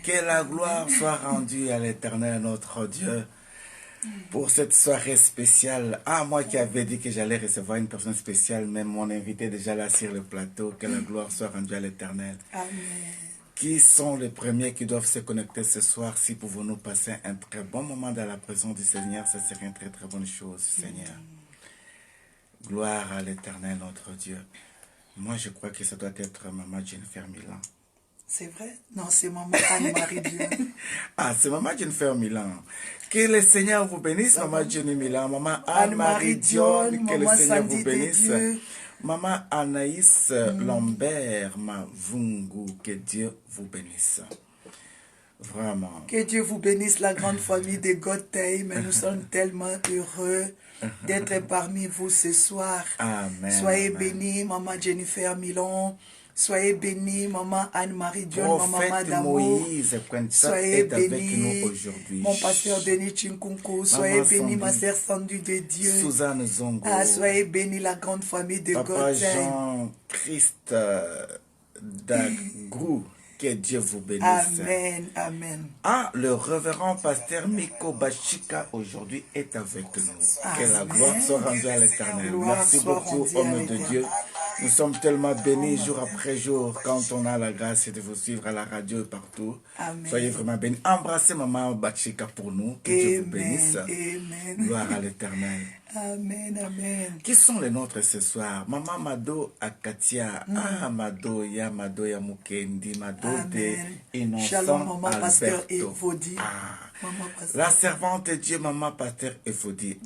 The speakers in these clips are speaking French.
Que la gloire soit rendue à l'Éternel, notre Dieu, pour cette soirée spéciale. Ah, moi qui avais dit que j'allais recevoir une personne spéciale, même mon invité est déjà là sur le plateau. Que la gloire soit rendue à l'Éternel. Amen. Qui sont les premiers qui doivent se connecter ce soir? Si pouvons-nous passer un très bon moment dans la présence du Seigneur, ce serait une très très bonne chose, Seigneur. Gloire à l'Éternel, notre Dieu. Moi, je crois que ça doit être Maman Jennifer Milan. C'est vrai? Non, c'est Maman Anne-Marie Dion. Ah, c'est Maman Jennifer Milan. Que le Seigneur vous bénisse, Maman Jenny Milan. Maman Anne-Marie Dion, que le Seigneur vous bénisse. Maman Anaïs Lambert Mavungu, que Dieu vous bénisse. Vraiment. Que Dieu vous bénisse, la grande famille de Godtay. Mais nous sommes tellement heureux d'être parmi vous ce soir. Amen. Soyez bénis, Maman Jennifer Milan. Soyez bénis, Maman Anne-Marie Dion, Maman Madamo. Soyez bénis, mon pasteur Denis Chinkunku. Soyez bénis, ma sœur Sandu de Dieu. Suzanne Zongo. Ah, soyez bénis, la grande famille de Papa Godtay. Jean-Christ Dagrou. Que Dieu vous bénisse. Amen, amen. Ah, le révérend pasteur Miko Bachika aujourd'hui est avec nous. Amen. Que la gloire soit rendue à l'Éternel. Merci beaucoup, homme de Dieu. Nous sommes tellement bénis jour après jour quand on a la grâce de vous suivre à la radio et partout. Amen. Soyez vraiment bénis. Embrassez Maman Bachika pour nous. Que Dieu vous bénisse. Amen. Gloire à l'Éternel. Amen, amen. Qui sont les nôtres ce soir? Maman Mado Akatia. Ah, Mado ya Mukendi. Mado de Innocent Shalom, Maman Pasteur Alberto. Evodi. Ah. Maman Pasteur. La servante de Dieu, Maman Pasteur Efodi.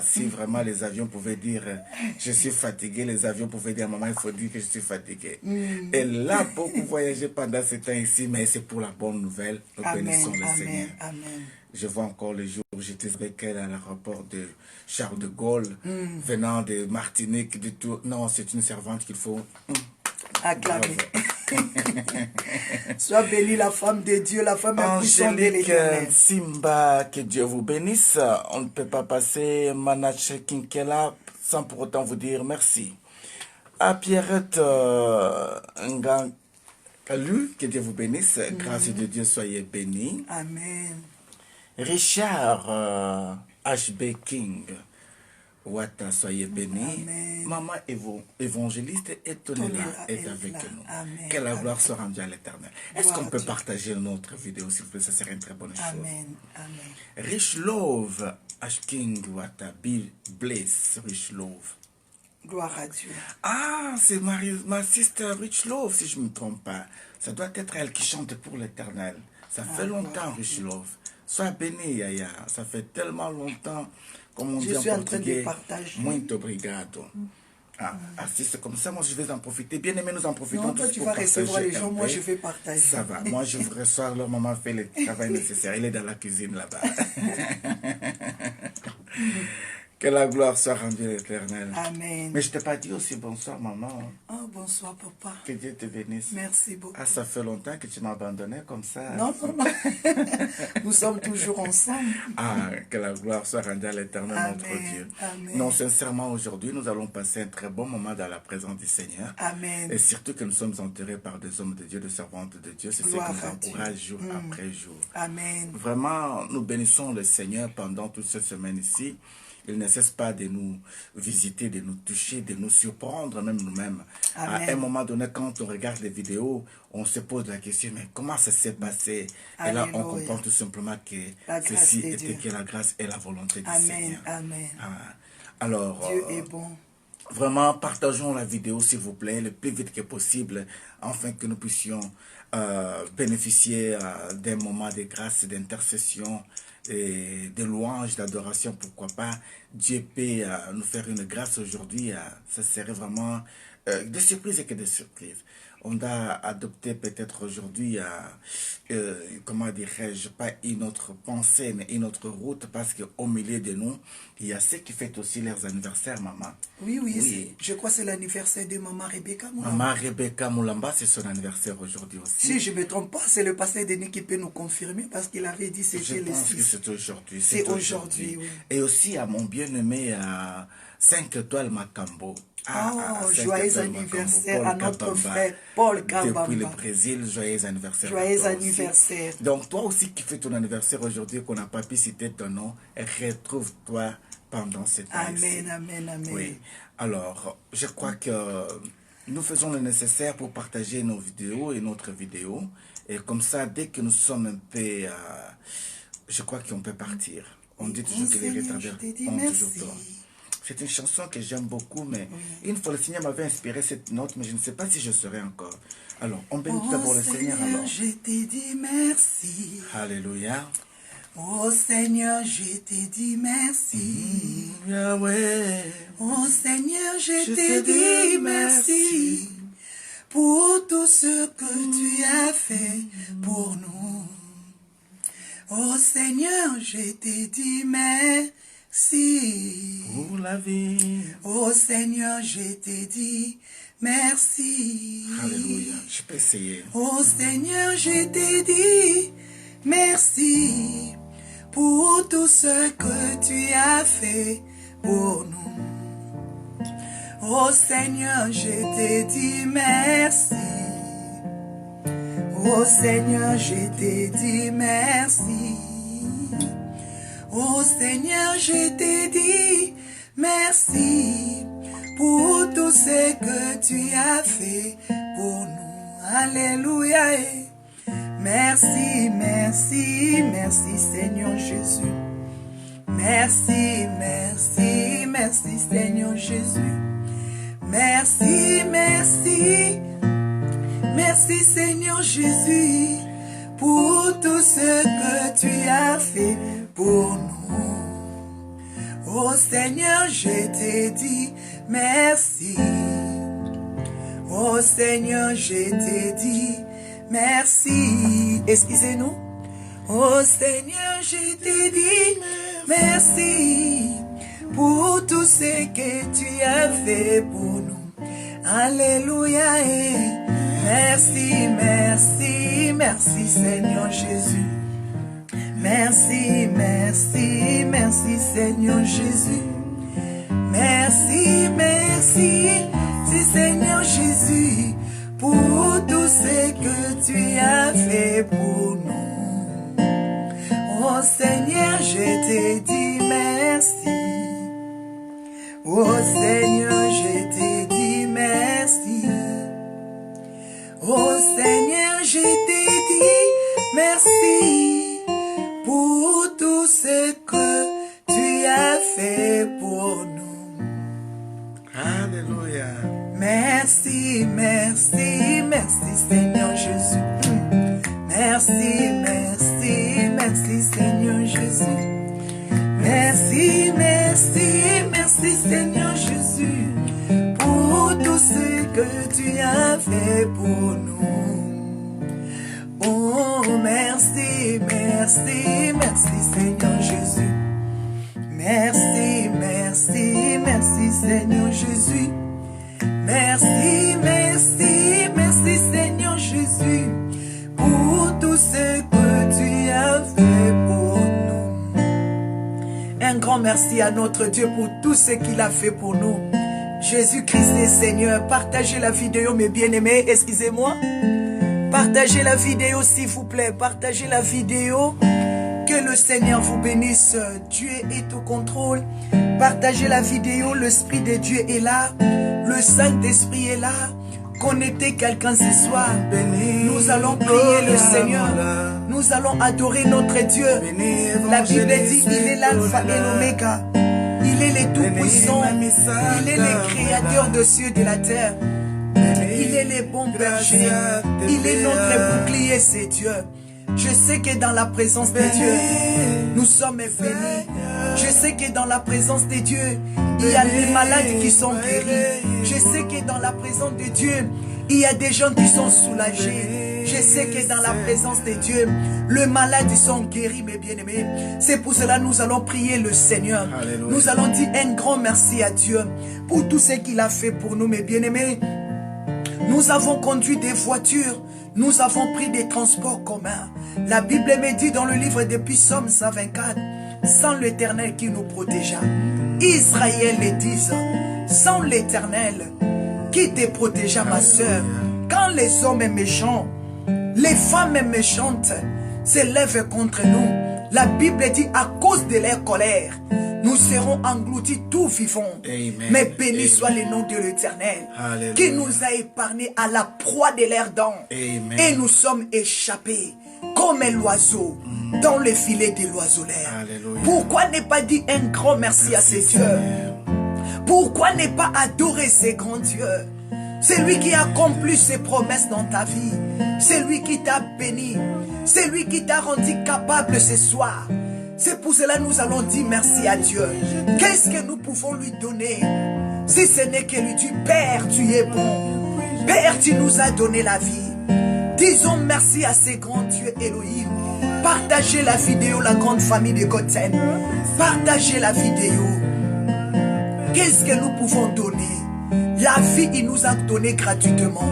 Si vraiment les avions pouvaient dire je suis fatigué, les avions pouvaient dire Maman Efodi que je suis fatigué. Elle a beaucoup voyagé pendant ce temps ici, mais c'est pour la bonne nouvelle. Nous bénissons le Seigneur. Amen. Je vois encore les jours où j'étais avec elle à l'aéroport de Charles de Gaulle, venant de Martinique, du tout. Non, c'est une servante qu'il faut acclamer. Sois bénie la femme de Dieu, la femme puissante de l'Éternel. Simba, que Dieu vous bénisse. On ne peut pas passer Manache Kinkela sans pour autant vous dire merci. À Pierrette Ngalu, que Dieu vous bénisse. Grâce de Dieu, soyez bénis. Amen. Richard H.B. King, Wata, soyez bénis. Maman évangéliste Etonela est avec nous. Amen. Que la gloire soit rendue à l'Éternel. Est-ce qu'on peut partager notre vidéo, s'il vous plaît? Ça serait une très bonne chose. Amen. Amen. Rich Love, H. King, Wata, Bill Bliss, Rich Love. Gloire à Dieu. Ah, c'est ma sister Rich Love, si je ne me trompe pas. Ça doit être elle qui chante pour l'Éternel. Ça fait longtemps, Rich Love. Sois béni, Yaya. Ça fait tellement longtemps, comme on dit en portugais. Muito obrigado. Si c'est comme ça, moi je vais en profiter. Bien aimé, nous en profitons. Non, toi tu vas recevoir les gens, moi je vais partager. Ça va. Moi je vous reçois, leur maman fait le travail nécessaire. Elle est dans la cuisine là-bas. Que la gloire soit rendue à l'Éternel. Amen. Mais je t'ai pas dit aussi bonsoir, maman. Oh, bonsoir, papa. Que Dieu te bénisse. Merci beaucoup. Ah, ça fait longtemps que tu m'as abandonné comme ça. Non, non, non. Nous sommes toujours ensemble. Ah, que la gloire soit rendue à l'Éternel, notre Dieu. Amen. Non, sincèrement, aujourd'hui, nous allons passer un très bon moment dans la présence du Seigneur. Amen. Et surtout que nous sommes entourés par des hommes de Dieu, des servantes de Dieu. C'est ce qui nous encourage jour après jour. Amen. Vraiment, nous bénissons le Seigneur pendant toute cette semaine ici. Il ne cesse pas de nous visiter, de nous toucher, de nous surprendre, même nous-mêmes. À un moment donné, quand on regarde les vidéos, on se pose la question, mais comment ça s'est passé? Et là, on comprend tout simplement que ceci était que la grâce et la volonté du Seigneur. Amen. Alors, Dieu est bon. Vraiment, partageons la vidéo, s'il vous plaît, le plus vite que possible, afin que nous puissions bénéficier d'un moment de grâce, d'intercession, et de louanges, d'adoration, pourquoi pas. Dieu peut nous faire une grâce aujourd'hui. Ça serait vraiment des surprises et que des surprises. On a adopté peut-être aujourd'hui, comment dirais-je, pas une autre pensée, mais une autre route, parce qu'au milieu de nous, il y a ceux qui fêtent aussi leurs anniversaires, maman. Oui. Je crois que c'est l'anniversaire de Maman Rebecca Moulamba. Maman Rebecca Moulamba, c'est son anniversaire aujourd'hui aussi. Si je ne me trompe pas, c'est le pasteur Denis qui peut nous confirmer, parce qu'il avait dit que c'était le 6. Je pense que c'est aujourd'hui. C'est aujourd'hui, oui. Et aussi à mon bien-aimé, 5 étoiles Macambo. Joyeux anniversaire à notre frère Paul Kabamba. Depuis le Brésil, joyeux anniversaire. Joyeux anniversaire. Donc toi aussi qui fais ton anniversaire aujourd'hui, qu'on n'a pas pu citer ton nom, retrouve-toi pendant cette année. Amen, amen, amen. Oui. Alors, je crois que nous faisons le nécessaire pour partager nos vidéos et notre vidéo. Et comme ça, dès que nous sommes un peu... je crois qu'on peut partir. On dit toujours que les retardataires ont toujours tort. C'est une chanson que j'aime beaucoup, mais une fois le Seigneur m'avait inspiré cette note, mais je ne sais pas si je serai encore. Alors, on bénit d'abord le Seigneur. Alors, je t'ai dit merci. Alléluia. Oh Seigneur, je t'ai dit merci. Yahweh. Oh Seigneur, je t'ai dit merci pour tout ce que tu as fait pour nous. Oh Seigneur, je t'ai dit merci. Pour la vie. Oh Seigneur, je t'ai dit merci. Alléluia. Je peux essayer. Oh Seigneur, je t'ai dit merci pour tout ce que tu as fait pour nous. Oh Seigneur, je t'ai dit merci. Oh Seigneur, je t'ai dit merci. Oh Seigneur, je t'ai dit merci pour tout ce que tu as fait pour nous. Alléluia. Merci, merci, merci Seigneur Jésus. Merci, merci, merci Seigneur Jésus. Merci, merci, merci Seigneur Jésus pour tout ce que tu as fait pour nous. Oh Seigneur, je t'ai dit merci. Oh Seigneur, je t'ai dit merci. Excusez-nous. Oh Seigneur, je t'ai dit merci pour tout ce que tu as fait pour nous. Alléluia. Merci, merci, merci Seigneur Jésus. Merci, merci, merci Seigneur Jésus. Merci, merci, Seigneur Jésus, pour tout ce que tu as fait pour nous. Oh Seigneur, je t'ai dit merci. Oh Seigneur, je t'ai dit merci. Oh Seigneur, je t'ai dit merci pour tout ce que tu as fait pour nous. Alléluia. Merci, merci, merci Seigneur Jésus. Merci, merci, merci Seigneur Jésus. Merci, merci, merci Seigneur Jésus pour tout ce que tu as fait pour nous. Oh, merci, merci, merci Seigneur Jésus. Merci, merci, merci Seigneur Jésus. Merci, merci, merci Seigneur Jésus pour tout ce que tu as fait pour nous. Un grand merci à notre Dieu pour tout ce qu'il a fait pour nous. Jésus-Christ est Seigneur. Partagez la vidéo mes bien-aimés. Excusez-moi. Partagez la vidéo s'il vous plaît. Partagez la vidéo. Que le Seigneur vous bénisse. Dieu est au contrôle. Partagez la vidéo. L'Esprit de Dieu est là. Le Saint-Esprit est là. Connectez quelqu'un ce soir. Nous allons prier le Seigneur. Nous allons adorer notre Dieu. La Bible dit, il est l'alpha et l'oméga. Il est le tout-puissant. Il est le créateur des cieux et de la terre. Il est le bon berger. Il est notre bouclier, c'est Dieu. Je sais que dans la présence de Dieu, nous sommes bénis. Je sais que dans la présence de Dieu, il y a des malades qui sont guéris. Je sais que dans la présence de Dieu, il y a des gens qui sont soulagés. Je sais que dans la présence de Dieu, les malades sont guéris, mes bien-aimés. C'est pour cela que nous allons prier le Seigneur. Alléluia. Nous allons dire un grand merci à Dieu pour tout ce qu'il a fait pour nous, mes bien-aimés. Nous avons conduit des voitures. Nous avons pris des transports communs. La Bible me dit dans le livre de Psaume 124 sans l'Éternel qui nous protégea. Israël les disent, sans l'Éternel qui te protégea, ma soeur. Quand les hommes méchants, les femmes méchantes s'élèvent contre nous, la Bible dit à cause de leur colère, nous serons engloutis tout vivants. Mais béni soit le nom de l'Éternel qui nous a épargnés à la proie de leurs dents. Et nous sommes échappés comme l'oiseau dans le filet de l'oiseleur. Pourquoi ne pas dire un grand merci à ces dieux? Pourquoi ne pas adorer ces grands dieux? C'est lui qui accomplit ses promesses dans ta vie. C'est lui qui t'a béni. C'est lui qui t'a rendu capable ce soir. C'est pour cela que nous allons dire merci à Dieu. Qu'est-ce que nous pouvons lui donner si ce n'est que lui dire, Père, tu es bon. Père, tu nous as donné la vie. Disons merci à ces grands dieux Elohim. Partagez la vidéo, la grande famille de Goten. Partagez la vidéo. Qu'est-ce que nous pouvons donner? La vie, il nous a donné gratuitement.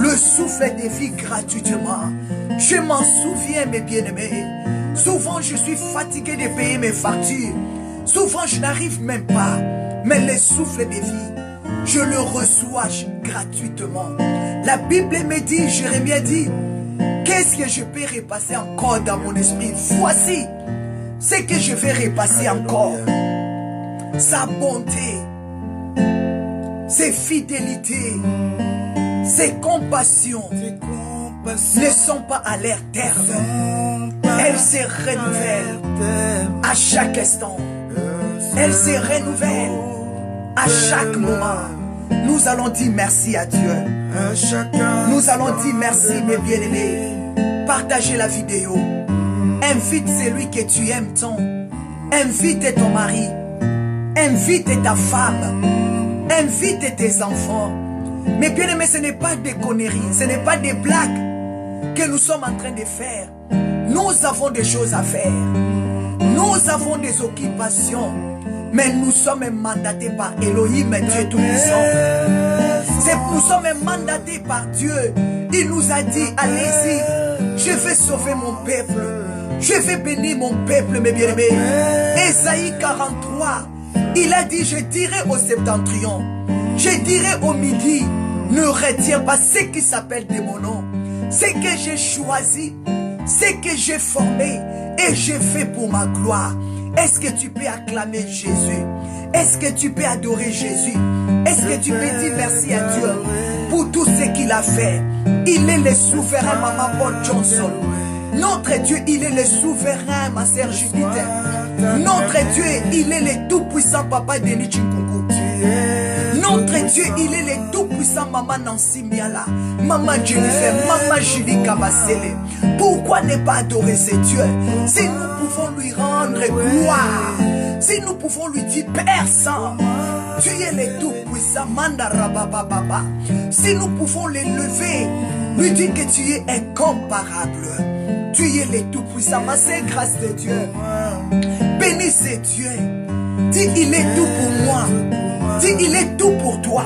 Le souffle de vie gratuitement. Je m'en souviens, mes bien-aimés. Souvent, je suis fatigué de payer mes factures. Souvent, je n'arrive même pas. Mais le souffle de vie, je le reçois gratuitement. La Bible me dit, Jérémie dit, qu'est-ce que je peux repasser encore dans mon esprit? Voici ce que je vais repasser encore. Sa bonté, ses fidélités, ses compassions ne sont pas à l'air terme. Elles se renouvellent à chaque instant. Elles se renouvellent à chaque moment. Nous allons dire merci à Dieu. Nous allons dire merci, mes bien-aimés. Partagez la vidéo. Invite celui que tu aimes tant. Invite ton mari. Invite ta femme. Invite tes enfants. Mais bien aimé, ce n'est pas des conneries, ce n'est pas des blagues que nous sommes en train de faire. Nous avons des choses à faire. Nous avons des occupations. Mais nous sommes mandatés par Elohim, Dieu Tout-Puissant. Nous sommes mandatés par Dieu. Il nous a dit, allez-y, je vais sauver mon peuple. Je vais bénir mon peuple, mes bien-aimés. Ésaïe 43. Il a dit, je dirai au septentrion, je dirai au midi, ne retiens pas ce qui s'appelle de mon nom. Ce que j'ai choisi, ce que j'ai formé et j'ai fait pour ma gloire. Est-ce que tu peux acclamer Jésus? Est-ce que tu peux adorer Jésus? Est-ce que tu peux dire merci à Dieu pour tout ce qu'il a fait? Il est le souverain, Maman Paul Johnson. Notre Dieu, il est le souverain, ma sœur Judith. Notre Dieu, il est le tout-puissant Papa Denis Chinkungu. Notre Dieu, il est le tout-puissant Maman Nancy Miala, Maman Jennifer, Maman Julie Kabasele. Pourquoi ne pas adorer ce Dieu? Si nous pouvons lui rendre gloire, si nous pouvons lui dire Père Saint, tu es le tout-puissant Mandarababa. Si nous pouvons l'élever, lui dire que tu es incomparable. Tu es le tout-puissant, ma sœur, grâce de Dieu. Bénis ce Dieu. Dis, il est tout pour moi. Dis, il est tout pour toi.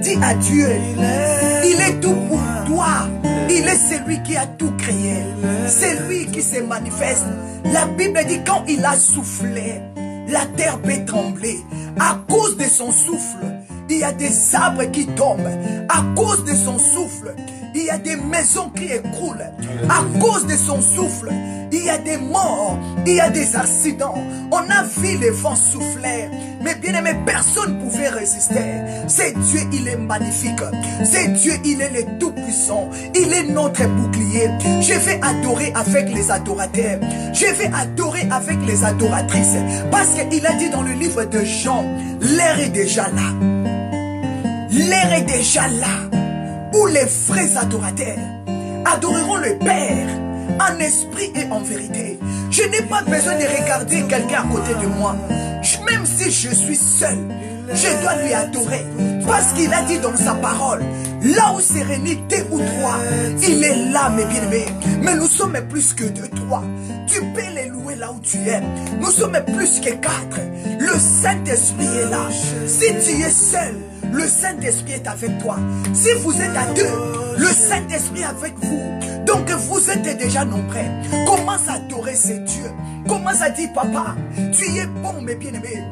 Dis à Dieu, il est tout pour toi. Il est celui qui a tout créé. C'est lui qui se manifeste. La Bible dit, quand il a soufflé, la terre peut trembler. À cause de son souffle, il y a des arbres qui tombent. À cause de son souffle, il y a des maisons qui écroulent. À cause de son souffle, il y a des morts, il y a des accidents. On a vu les vents souffler. Mais bien aimé, personne ne pouvait résister. C'est Dieu, il est magnifique. C'est Dieu, il est le tout-puissant. Il est notre bouclier. Je vais adorer avec les adorateurs. Je vais adorer avec les adoratrices. Parce qu'il a dit dans le livre de Jean, l'heure est déjà là. L'heure est déjà là. Où les vrais adorateurs adoreront le Père en esprit et en vérité. Je n'ai pas besoin de regarder quelqu'un à côté de moi. Même si je suis seul, je dois lui adorer. Parce qu'il a dit dans sa parole, là où c'est réuni deux ou trois, il est là, mes bien-aimés. Mais nous sommes plus que deux, trois. Tu peux les louer là où tu es. Nous sommes plus que quatre. Le Saint-Esprit est là. Si tu es seul, le Saint-Esprit est avec toi. Si vous êtes à deux, le Saint-Esprit est avec vous. Donc vous êtes déjà nombreux. Commence à adorer ces dieux. Commence à dire, papa, tu es bon, mes bien-aimés.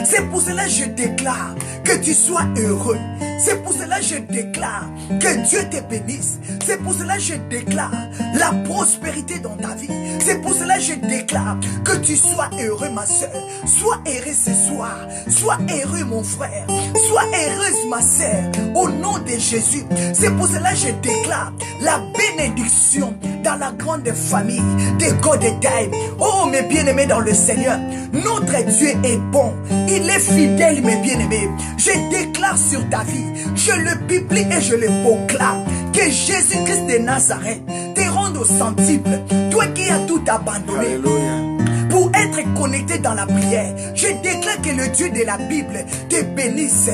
C'est pour cela que je déclare que tu sois heureux. C'est pour cela que je déclare que Dieu te bénisse. C'est pour cela que je déclare la prospérité dans ta vie. C'est pour cela que je déclare que tu sois heureux, ma soeur. Sois heureux ce soir. Sois heureux, mon frère. Sois heureuse, ma soeur. Au nom de Jésus. C'est pour cela que je déclare la bénédiction dans la grande famille de God et Time. Oh, mes bien-aimés dans le Seigneur. Notre Dieu est bon. Il est fidèle, mes bien-aimés. Je déclare sur ta vie, je le publie et je le proclame, que Jésus-Christ de Nazareth te rende au centuple. Toi qui as tout abandonné. Alléluia. Pour être connecté dans la prière, je déclare que le Dieu de la Bible te bénisse.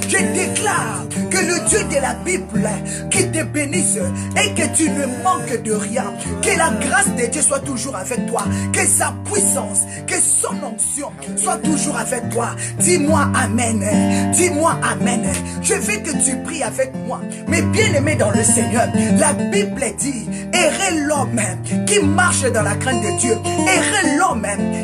Je déclare que le Dieu de la Bible qui te bénisse et que tu ne manques de rien. Que la grâce de Dieu soit toujours avec toi. Que sa puissance, que son onction soit toujours avec toi. Dis-moi Amen. Dis-moi Amen. Je veux que tu pries avec moi. Mais bien aimé dans le Seigneur, la Bible dit, heureux l'homme qui marche dans la crainte de Dieu. Heureux l'homme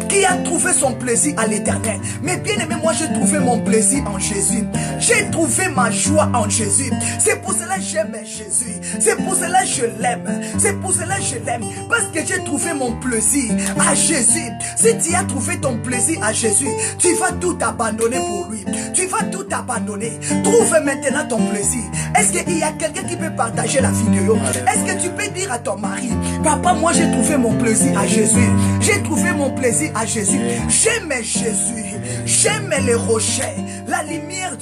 qui a trouvé son plaisir à l'Éternel. Mais bien aimé, moi j'ai trouvé mon plaisir en Jésus. J'ai trouvé ma joie en Jésus. C'est pour cela que j'aime Jésus. C'est pour cela que je l'aime. C'est pour cela que je l'aime. Parce que j'ai trouvé mon plaisir à Jésus. Si tu as trouvé ton plaisir à Jésus, tu vas tout abandonner pour lui. Tu vas tout abandonner. Trouve maintenant ton plaisir. Est-ce qu'il y a quelqu'un qui peut partager la vidéo? Est-ce que tu peux dire à ton mari, papa, moi j'ai trouvé mon plaisir à Jésus. J'ai trouvé mon plaisir à Jésus. J'aime Jésus. J'aime les rochers, la lumière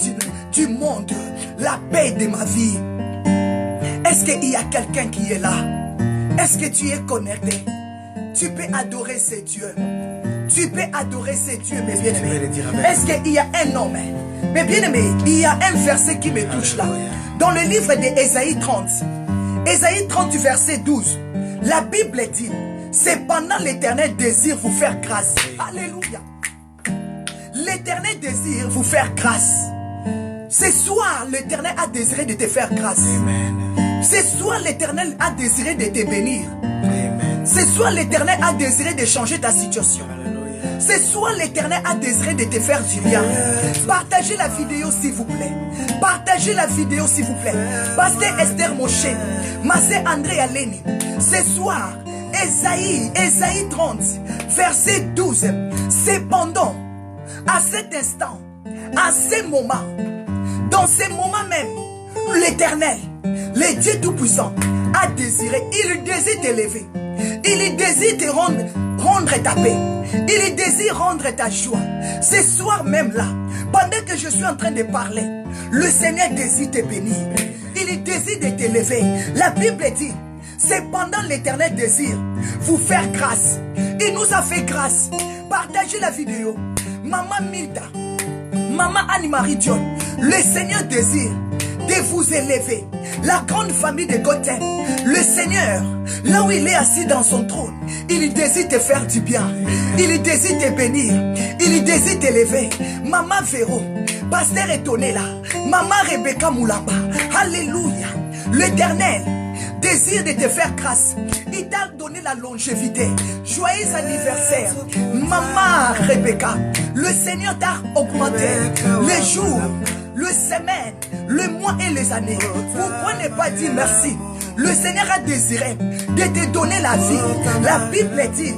du monde, la paix de ma vie. Est-ce qu'il y a quelqu'un qui est là? Est-ce que tu es connecté? Tu peux adorer ces dieux. Tu peux adorer ces dieux, mes bien-aimés. Est-ce qu'il y a un homme? Mes bien-aimés, il y a un verset qui me touche là. Dans le livre d'Ésaïe 30. Ésaïe 30, verset 12. La Bible dit, cependant l'Éternel désire vous faire grâce. Alléluia. L'Éternel désire vous faire grâce. Ce soir, l'Éternel a désiré de te faire grâce. Amen. Ce soir, l'Éternel a désiré de te bénir. Amen. Ce soir, l'Éternel a désiré de changer ta situation. Alléluia. Ce soir, l'Éternel a désiré de te faire du bien. Partagez la vidéo, s'il vous plaît. Partagez la vidéo, s'il vous plaît. Pasteur Esther Moshe, Massé André Aleni. Ce soir, Ésaïe 30, verset 12. Cependant, à cet instant, à ce moment, dans ce moment même, l'Éternel, le Dieu Tout-Puissant, a désiré, il désire t'élever. Il désire te rendre ta paix. Il désire rendre ta joie. Ce soir même là, pendant que je suis en train de parler, le Seigneur désire te bénir. Il désire de t'élever. La Bible dit, cependant l'Éternel désire vous faire grâce. Il nous a fait grâce. Partagez la vidéo. Maman Milda, Maman Anne-Marie Dion, le Seigneur désire de vous élever. La grande famille de Gotham, le Seigneur, là où il est assis dans son trône, il désire te faire du bien. Il désire te bénir. Il désire t'élever. Maman Véro, Pasteur Étonné là, Maman Rebecca Moulamba, Alléluia. L'Éternel désire de te faire grâce. Il t'a donné la longévité. Joyeux anniversaire, Maman Rebecca. Le Seigneur t'a augmenté les jours, les semaines, le mois et les années. Pourquoi ne pas dire merci? Le Seigneur a désiré de te donner la vie. La Bible dit,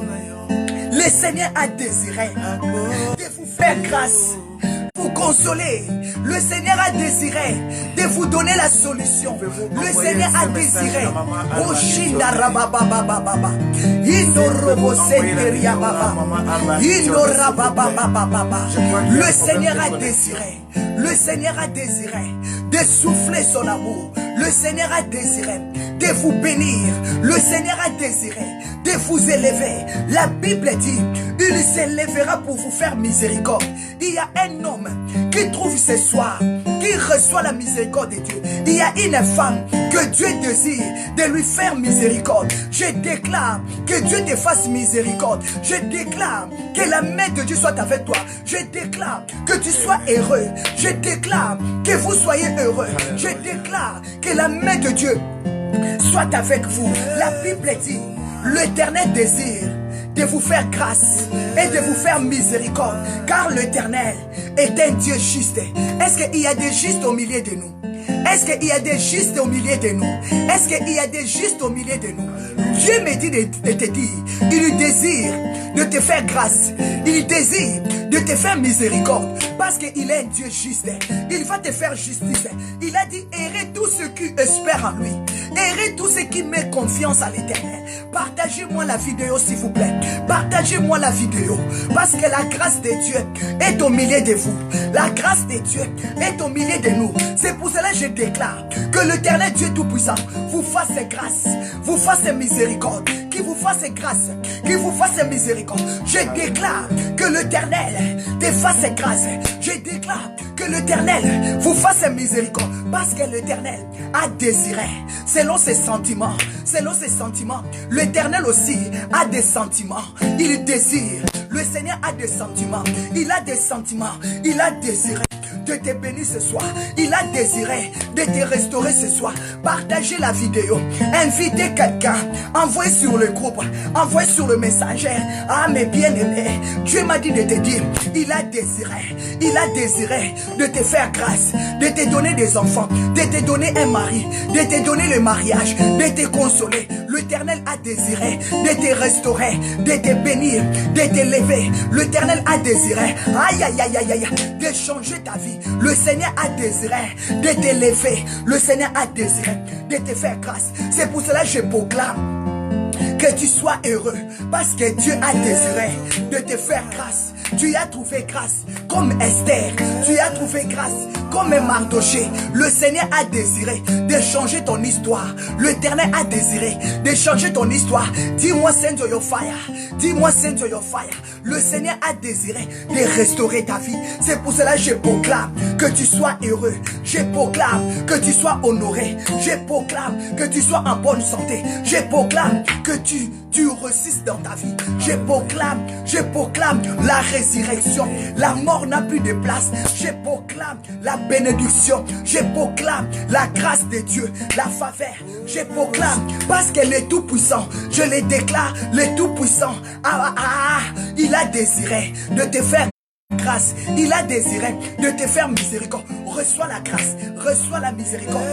le Seigneur a désiré de vous faire grâce, vous consoler. Le Seigneur a désiré de vous donner la solution. Le Seigneur a désiré. Le Seigneur a désiré. Le Seigneur a désiré de souffler son amour. Le Seigneur a désiré de vous bénir. Le Seigneur a désiré de vous élever. La Bible dit, il s'élèvera pour vous faire miséricorde. Il y a un homme qui trouve ce soir qui reçoit la miséricorde de Dieu. Il y a une femme que Dieu désire de lui faire miséricorde. Je déclare que Dieu te fasse miséricorde. Je déclare que la main de Dieu soit avec toi. Je déclare que tu sois heureux. Je déclare que vous soyez heureux. Je déclare que la main de Dieu soit avec vous. La Bible dit, l'Éternel désire de vous faire grâce et de vous faire miséricorde, car l'Éternel est un Dieu juste. Est-ce qu'il y a des justes au milieu de nous? Est-ce qu'il y a des justes au milieu de nous? Est-ce qu'il y a des justes au milieu de nous? Dieu me dit de te dire, il désire de te faire grâce, il désire de te faire miséricorde, parce qu'il est un Dieu juste. Il va te faire justice. Il a dit, errez tous ceux qui espèrent en lui. Errez tous ceux qui mettent confiance à l'Éternel. Partagez-moi la vidéo s'il vous plaît. Partagez-moi la vidéo. Parce que la grâce de Dieu est au milieu de vous. La grâce de Dieu est au milieu de nous. C'est pour cela que je déclare que l'Éternel Dieu Tout-Puissant vous fasse grâce, vous fasse miséricorde, qui vous fasse grâce, qui vous fasse miséricorde. Je déclare que l'Éternel te fasse grâce. Je déclare que l'Éternel vous fasse miséricorde, parce que l'Éternel a désiré selon ses sentiments. Selon ses sentiments, l'Éternel aussi a des sentiments. Il désire. Le Seigneur a des sentiments. Il a des sentiments. Il a désiré de te bénir ce soir. Il a désiré de te restaurer ce soir. Partagez la vidéo. Invitez quelqu'un. Envoyez sur le groupe. Envoyez sur le messenger. Ah, mes bien-aimés, Dieu m'a dit de te dire, il a désiré. Il a désiré de te faire grâce, de te donner des enfants, de te donner un mari, de te donner le mariage, de te consoler. L'Éternel a désiré de te restaurer, de te bénir, de te lever. L'Éternel a désiré, aïe aïe aïe aïe aïe, de changer ta vie. Le Seigneur a désiré de te lever. Le Seigneur a désiré de te faire grâce. C'est pour cela que je proclame que tu sois heureux, parce que Dieu a désiré de te faire grâce. Tu as trouvé grâce comme Esther. Tu as trouvé grâce comme Mardoché. Le Seigneur a désiré de changer ton histoire. L'Éternel a désiré de changer ton histoire. Dis-moi, send your fire. Dis-moi, send your fire. Le Seigneur a désiré de restaurer ta vie. C'est pour cela que je proclame que tu sois heureux. Je proclame que tu sois honoré. Je proclame que tu sois en bonne santé. Je proclame que tu réussisses dans ta vie. Je proclame la résurrection. La mort n'a plus de place. Je proclame la bénédiction. Je proclame la grâce de Dieu, la faveur. Je proclame, parce que le Tout-Puissant, je le déclare, le Tout-Puissant, il a désiré de te faire grâce. Il a désiré de te faire miséricorde. Reçois la grâce, reçois la miséricorde.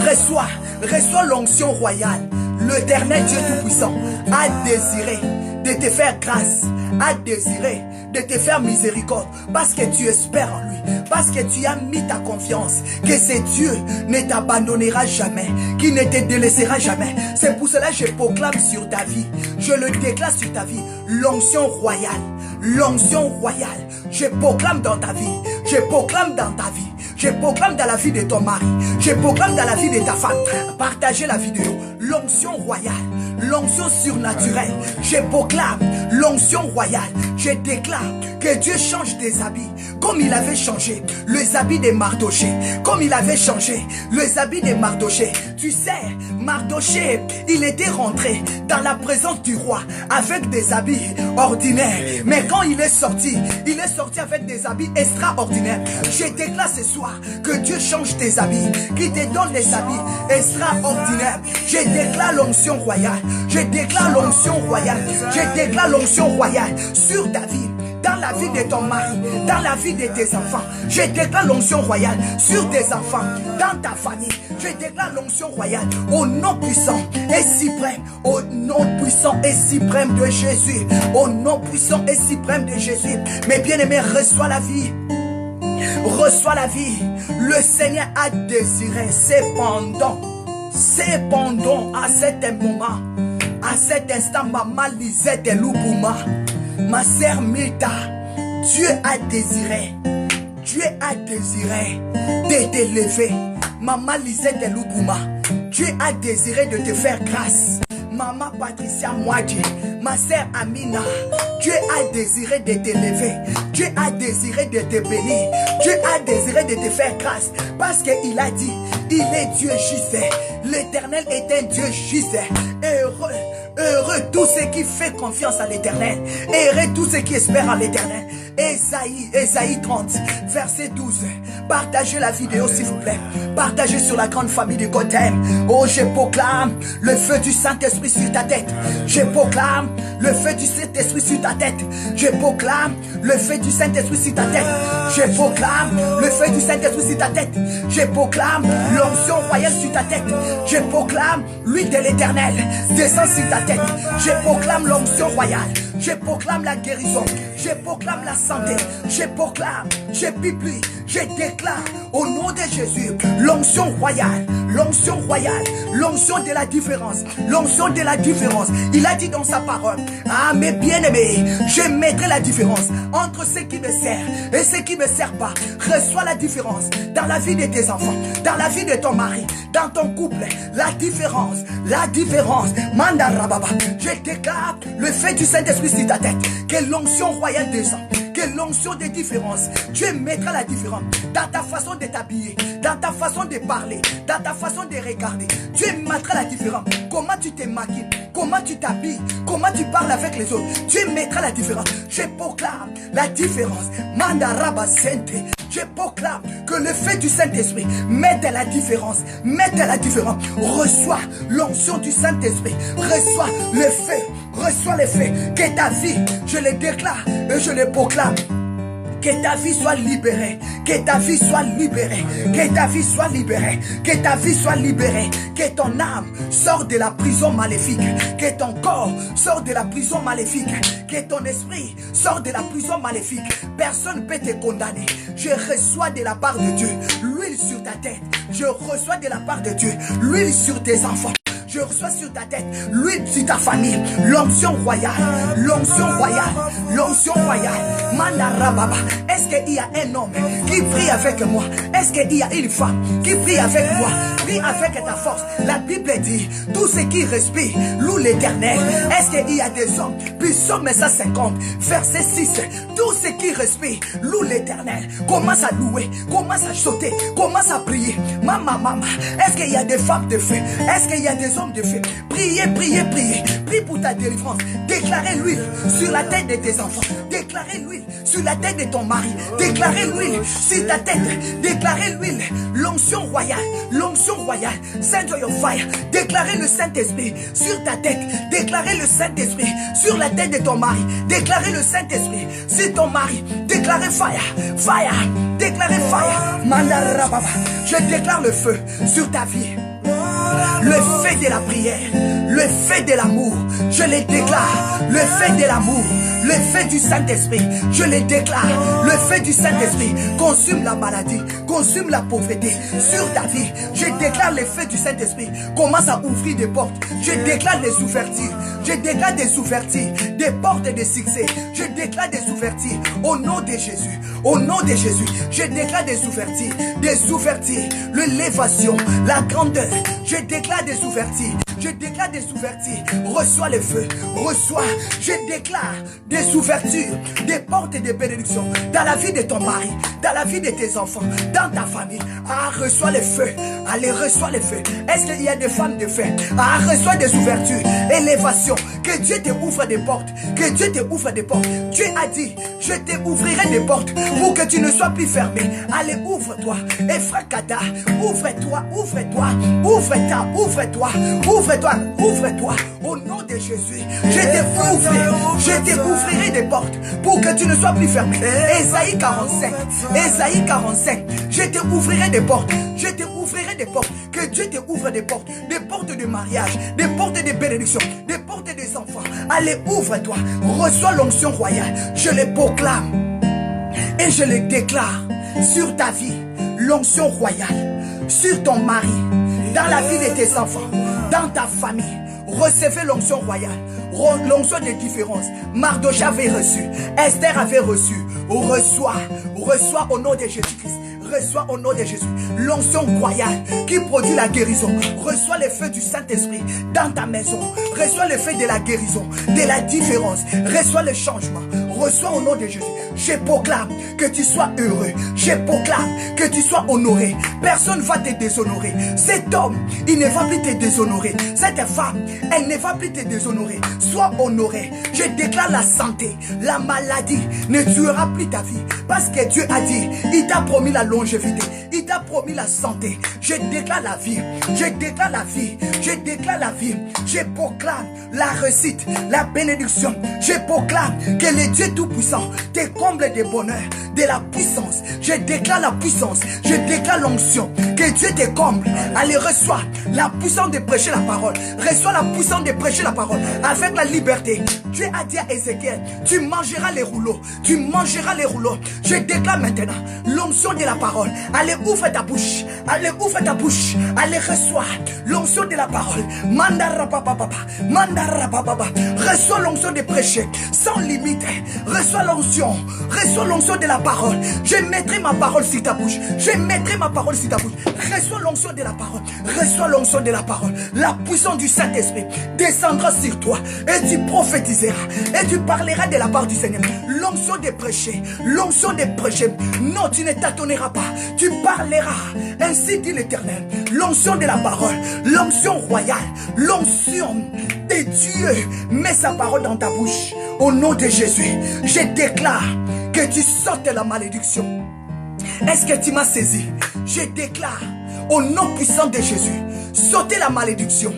Reçois l'onction royale. L'Éternel Dieu Tout-Puissant a désiré de te faire grâce, a désiré de te faire miséricorde, parce que tu espères en lui, parce que tu as mis ta confiance, que ce Dieu ne t'abandonnera jamais, qu'il ne te délaissera jamais. C'est pour cela que je proclame sur ta vie, je le déclare sur ta vie, l'onction royale, l'onction royale. Je proclame dans ta vie, je proclame dans ta vie, je proclame dans la vie de ton mari, je proclame dans la vie de ta femme. Partagez la vidéo. L'onction royale, l'onction surnaturelle. Je proclame l'onction royale. Je déclare que Dieu change des habits, comme il avait changé les habits de Mardoché, comme il avait changé les habits de Mardoché. Tu sais, Mardoché, il était rentré dans la présence du roi avec des habits ordinaires. Mais quand il est sorti avec des habits extraordinaires. Je déclare ce soir que Dieu change tes habits, qu'il te donne des habits extraordinaires. Je déclare l'onction royale. Je déclare l'onction royale. Je déclare l'onction royale sur ta vie, dans la vie de ton mari, dans la vie de tes enfants. Je déclare l'onction royale sur tes enfants, dans ta famille. Je déclare l'onction royale au nom puissant et suprême, au nom puissant et suprême de Jésus, au nom puissant et suprême de Jésus. Mes bien-aimés, reçois la vie. Reçois la vie. Le Seigneur a désiré, cependant à cet moment, à cet instant, maman Lisette Loubouma, ma sœur Mita, Dieu a désiré de t'élever. Maman Lisette Loubouma, Dieu a désiré de te faire grâce. Maman Patricia Mouadji, ma sœur Amina, Dieu a désiré de t'élever. Dieu a désiré de te bénir. Dieu a désiré de te faire grâce. Parce qu'il a dit, il est Dieu juste. L'Éternel est un Dieu juste. Heureux, heureux tous ceux qui font confiance à l'Éternel. Heureux tous ceux qui espèrent en l'Éternel. Ésaïe 30, verset 12. Partagez la vidéo s'il vous plaît. Partagez sur la grande famille du Gotham. Oh, je proclame le feu du Saint-Esprit sur ta tête. Je proclame le feu du Saint-Esprit sur ta tête. Je proclame le feu du Saint-Esprit sur ta tête. Je proclame le feu du Saint-Esprit sur ta tête. Je proclame l'onction royale sur ta tête. Je proclame l'huile de l'Éternel descend sur ta tête. Je proclame l'onction royale. Je proclame la guérison. Je proclame la santé. Je proclame, je publie, je déclare au nom de Jésus l'onction royale, l'onction royale, l'onction de la différence, l'onction de la différence. Il a dit dans sa parole, ah mes bien-aimés, je mettrai la différence entre ceux qui me servent et ceux qui ne me servent pas. Reçois la différence dans la vie de tes enfants, dans la vie de ton mari, dans ton couple. La différence, la différence. Mandarababa, je déclare le fait du Saint-Esprit sur ta tête, que l'onction royale descend, que l'onction de différence. Dieu mettra la différence dans ta façon de t'habiller, dans ta façon de parler, dans ta façon de regarder. Dieu mettra la différence. Comment tu te maquilles, comment tu t'habilles, comment tu parles avec les autres. Dieu mettra la différence. Je proclame la différence. Mandaraba Sente. Je proclame que le fait du Saint-Esprit met de la différence. Met de la différence. Reçois l'onction du Saint-Esprit. Reçois le fait. Reçois le fait. Que ta vie, je le déclare et je le proclame. Que ta vie soit libérée, que ta vie soit libérée, que ta vie soit libérée, que ta vie soit libérée, que ton âme sorte de la prison maléfique, que ton corps sorte de la prison maléfique, que ton esprit sorte de la prison maléfique. Personne ne peut te condamner. Je reçois de la part de Dieu l'huile sur ta tête. Je reçois de la part de Dieu l'huile sur tes enfants. Je reçois sur ta tête l'huile sur ta famille, l'onction royale, l'onction royale, l'onction royale. Mandarababa. Est-ce qu'il y a un homme qui prie avec moi? Est-ce qu'il y a une femme qui prie avec moi? Prie avec ta force. La Bible dit, tout ce qui respire loue l'Éternel. Est-ce qu'il y a des hommes? Puis Psaume 150, verset 6. Tout ce qui respire loue l'Éternel. Commence à louer, commence à sauter, commence à prier. Maman, est-ce qu'il y a des femmes de feu? Est-ce qu'il y a des hommes de feu? Priez, priez, priez. Prie pour ta délivrance. Déclarez l'huile sur la tête de tes enfants. Déclarez l'huile sur la tête de ton mari. Déclarez l'huile sur ta tête. Déclarez l'huile. L'onction royale. L'onction royale. Send your fire. Déclarez le Saint-Esprit sur ta tête. Déclarez le Saint-Esprit sur la tête de ton mari. Déclarez le Saint-Esprit sur ton mari. Déclarez fire. Fire. Déclarez fire. Mandarababa. Je déclare le feu sur ta vie. Le fait de la prière, le fait de l'amour, je les déclare. Le fait de l'amour, le fait du Saint-Esprit, je les déclare. Le fait du Saint-Esprit consume la maladie, consume la pauvreté sur ta vie. Je déclare le fait du Saint-Esprit commence à ouvrir des portes. Je déclare des ouvertures. Je déclare des ouvertures, des portes de succès. Je déclare des ouvertures au nom de Jésus. Au nom de Jésus, je déclare des ouvertures, l'élévation, la grandeur. Je déclare des ouvertures. Je déclare des ouvertures. Reçois le feu. Reçois. Je déclare des ouvertures, des portes de bénédiction dans la vie de ton mari, dans la vie de tes enfants, dans ta famille. Ah, reçois le feu. Allez, reçois le feu. Est-ce qu'il y a des femmes de feu? Ah, reçois des ouvertures. Élévation. Que Dieu te ouvre des portes. Que Dieu te ouvre des portes. Dieu a dit, je te ouvrirai des portes pour que tu ne sois plus fermé. Allez, ouvre-toi. Efrakada, ouvre-toi, ouvre-toi, ouvre-toi, ouvre-toi, ouvre-toi, ouvre-toi. Au nom de Jésus, je te ouvrirai des portes pour que tu ne sois plus fermé. Ésaïe 45, Ésaïe 45, je te ouvrirai des portes. Je te ouvrirai des portes. Que Dieu te ouvre des portes de mariage, des portes de bénédiction, des portes des enfants. Allez, ouvre-toi, reçois l'onction royale. Je le proclame et je le déclare sur ta vie, l'onction royale, sur ton mari, dans la vie de tes enfants, dans ta famille. Recevez l'onction royale, l'onction de différence. Mardochée avait reçu, Esther avait reçu. Reçois au nom de Jésus-Christ. Reçois au nom de Jésus l'onction royale qui produit la guérison. Reçois le feu du Saint-Esprit dans ta maison. Reçois le feu de la guérison, de la différence. Reçois le changement. Reçois au nom de Jésus. Je proclame que tu sois heureux. Je proclame que tu sois honoré. Personne ne va te déshonorer. Cet homme, il ne va plus te déshonorer. Cette femme, elle ne va plus te déshonorer. Sois honoré. Je déclare la santé. La maladie ne tuera plus ta vie. Parce que Dieu a dit, il t'a promis la longévité. Il t'a promis la santé. Je déclare la vie. Je déclare la vie. Je déclare la vie. Je proclame la réussite, la bénédiction. Je proclame que le Dieu Tout-Puissant te comble de bonheur, de la puissance. Je déclare la puissance. Je déclare l'onction. Que Dieu te comble. Allez, reçois la puissance de prêcher la parole. Reçois la puissance de prêcher la parole avec la liberté. Dieu a dit à Ézéchiel, tu mangeras les rouleaux. Tu mangeras les rouleaux. Je déclare maintenant l'onction de la parole. Allez, ouvre ta bouche. Allez, ouvre ta bouche. Allez, reçois l'onction de la parole. Mandarababa. Mandarababa. Reçois l'onction de prêcher sans limite. Reçois l'onction. Reçois l'onction de la parole. Je mettrai ma parole sur ta bouche. Je mettrai ma parole sur ta bouche. Reçois l'onction de la parole. Reçois l'onction de la parole. La puissance du Saint-Esprit descendra sur toi et tu prophétiseras et tu parleras de la part du Seigneur. L'onction de prêcher. L'onction de prêcher. Non, tu ne tâtonneras pas. Tu parleras. Ainsi dit l'Éternel. L'onction de la parole. L'onction royale. L'onction de Dieu. Mets sa parole dans ta bouche. Au nom de Jésus, je déclare que tu sortes la malédiction. Est-ce que tu m'as saisi? Je déclare au nom puissant de Jésus, sautez la malédiction,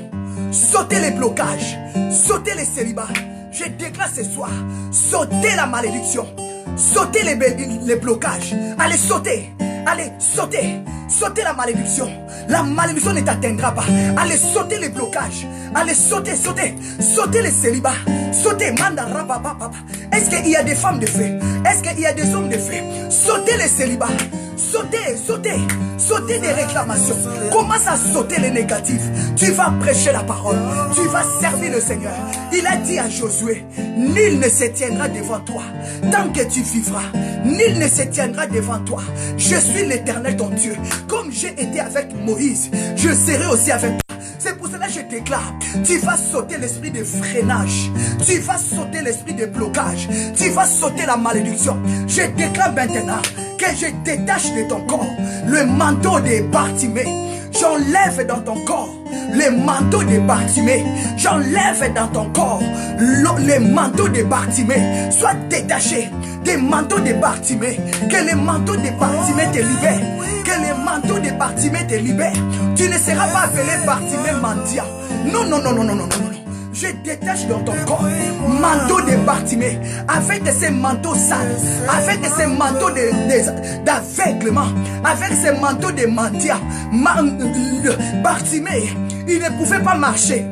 sautez les blocages, sautez les célibats. Je déclare ce soir, sautez la malédiction, sautez les blocages. Allez, sautez, allez, sautez. Sautez la malédiction. La malédiction ne t'atteindra pas. Allez, sautez les blocages. Allez, sautez, sautez. Sautez les célibats. Sautez, mandarababa. Est-ce qu'il y a des femmes de feu? Est-ce qu'il y a des hommes de feu? Sautez les célibats. Sautez, sautez. Sautez des réclamations. Commence à sauter les négatifs. Tu vas prêcher la parole. Tu vas servir le Seigneur. Il a dit à Josué, nul ne se tiendra devant toi tant que tu vivras. Nul ne se tiendra devant toi. Je suis l'Éternel ton Dieu. Comme j'ai été avec Moïse, je serai aussi avec toi. C'est pour cela que je déclare, tu vas sauter l'esprit de freinage. Tu vas sauter l'esprit de blocage. Tu vas sauter la malédiction. Je déclare maintenant que je détache de ton corps le manteau de Bartimée. J'enlève dans ton corps le manteau de Bartimée. J'enlève dans ton corps le manteau de Bartimée. Sois détaché des manteaux de Bartimée. Que le manteau de Bartimée te libère. Que le manteau de Bartimée te libère. Tu ne seras pas appelé Bartimée mendiant. Non, non, non, non, non, non, non. Je détache dans ton corps manteau de Bartimée, avec ces manteaux sales, avec ces manteaux d'aveuglement, avec ces manteaux de mendiant. Bartimée, il ne pouvait pas marcher,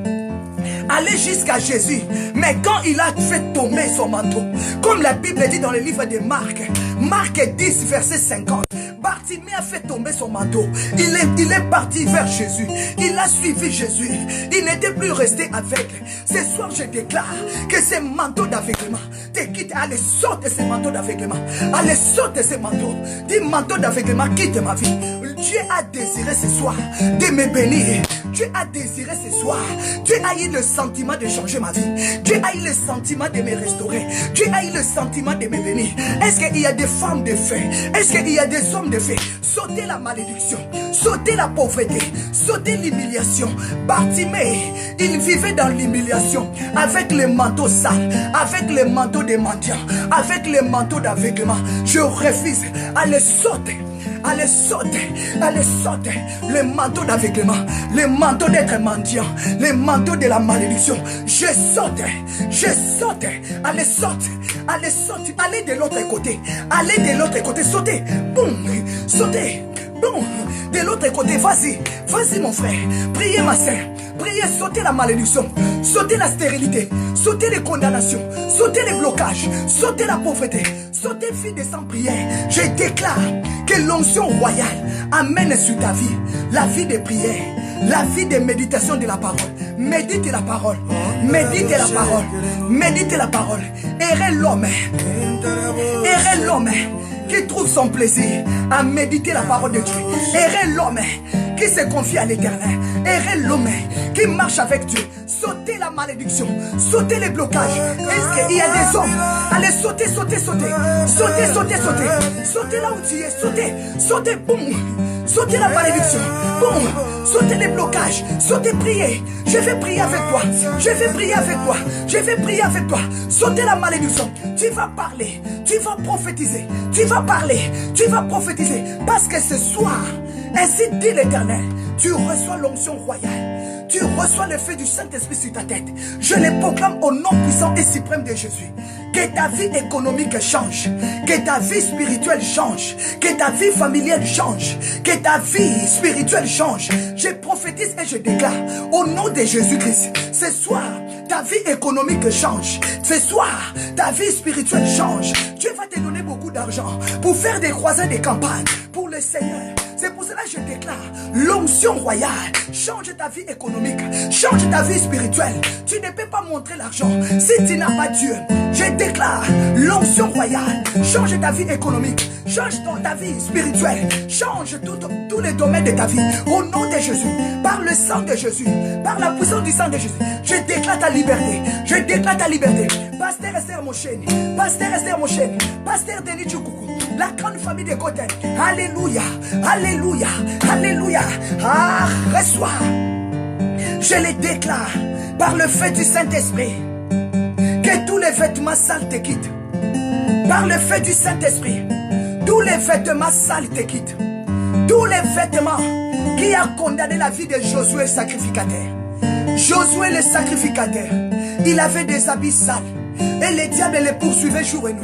aller jusqu'à Jésus, mais quand il a fait tomber son manteau, comme la Bible dit dans le livre de Marc, Marc 10 verset 50, Bartimée a fait tomber son manteau. Il est parti vers Jésus. Il a suivi Jésus. Il n'était plus resté aveugle. Ce soir, je déclare que ces manteaux d'aveuglement te quittent. Allez, saute ces manteaux d'aveuglement. Allez, saute ces manteaux. Dis manteaux d'aveuglement, quitte ma vie. Dieu a désiré ce soir de me bénir. Dieu a désiré ce soir. Dieu a eu le sentiment de changer ma vie. Dieu a eu le sentiment de me restaurer. Dieu a eu le sentiment de me bénir. Est-ce qu'il y a des femmes de feu? Est-ce qu'il y a des hommes de feu? Sautez la malédiction. Sautez la pauvreté. Sautez l'humiliation. Bartimée, il vivait dans l'humiliation. Avec les manteaux sales. Avec les manteaux des mendiants. Avec les manteaux d'aveuglement. Je refuse. Allez, sauter. Allez sauter, allez sauter le manteau d'aveuglement, le manteau d'être mendiant, le manteau de la malédiction. Je saute, allez saute, allez saute, allez de l'autre côté, allez de l'autre côté, sautez, boum, sautez, boum, de l'autre côté, vas-y, vas-y mon frère, priez ma soeur. Priez, sautez la malédiction, sautez la stérilité, sautez les condamnations, sautez les blocages, sautez la pauvreté, sautez fille de sans prière. Je déclare que l'onction royale amène sur ta vie la vie de prière, la vie de méditation de la parole. Médite la parole, médite la parole, médite la parole. Errez l'homme, qui trouve son plaisir à méditer la parole de Dieu. Errez l'homme qui se confie à l'Éternel. Errez l'homme qui marche avec Dieu. Sautez la malédiction, sautez les blocages. Est-ce qu'il y a des hommes? Allez, sautez, sautez, sautez. Sautez, sautez, sautez. Sautez là où tu es, sautez, sautez, boum. Sautez la malédiction, boum. Sautez les blocages, sautez, priez. Je vais prier avec toi, je vais prier avec toi, je vais prier avec toi. Sautez la malédiction, tu vas parler, tu vas prophétiser, tu vas parler, tu vas prophétiser. Parce que ce soir, ainsi dit l'Éternel, tu reçois l'onction royale. Tu reçois le feu du Saint-Esprit sur ta tête. Je les proclame au nom puissant et suprême de Jésus. Que ta vie économique change. Que ta vie spirituelle change. Que ta vie familiale change. Que ta vie spirituelle change. Je prophétise et je déclare au nom de Jésus-Christ. Ce soir, ta vie économique change. Ce soir, ta vie spirituelle change. Dieu va te donner beaucoup d'argent pour faire des croisades, des campagnes pour le Seigneur. C'est pour cela que je déclare l'onction royale. Change ta vie économique, change ta vie spirituelle. Tu ne peux pas montrer l'argent si tu n'as pas Dieu. Je déclare l'onction royale. Change ta vie économique, change ta vie spirituelle. Change tous les domaines de ta vie. Au nom de Jésus, par le sang de Jésus, par la puissance du sang de Jésus, je déclare ta liberté. Je déclare ta liberté. Pasteur Esther Mosheni, Pasteur Esther Mosheni, Pasteur Denis Tchoukoukou, la grande famille de Goten. Alléluia, alléluia, alléluia. Ah, reçois. Je les déclare par le feu du Saint-Esprit que tous les vêtements sales te quittent. Par le feu du Saint-Esprit, tous les vêtements sales te quittent. Tous les vêtements qui ont condamné la vie de Josué le sacrificateur. Josué le sacrificateur, il avait des habits sales. Et les diables les poursuivaient jour et nuit.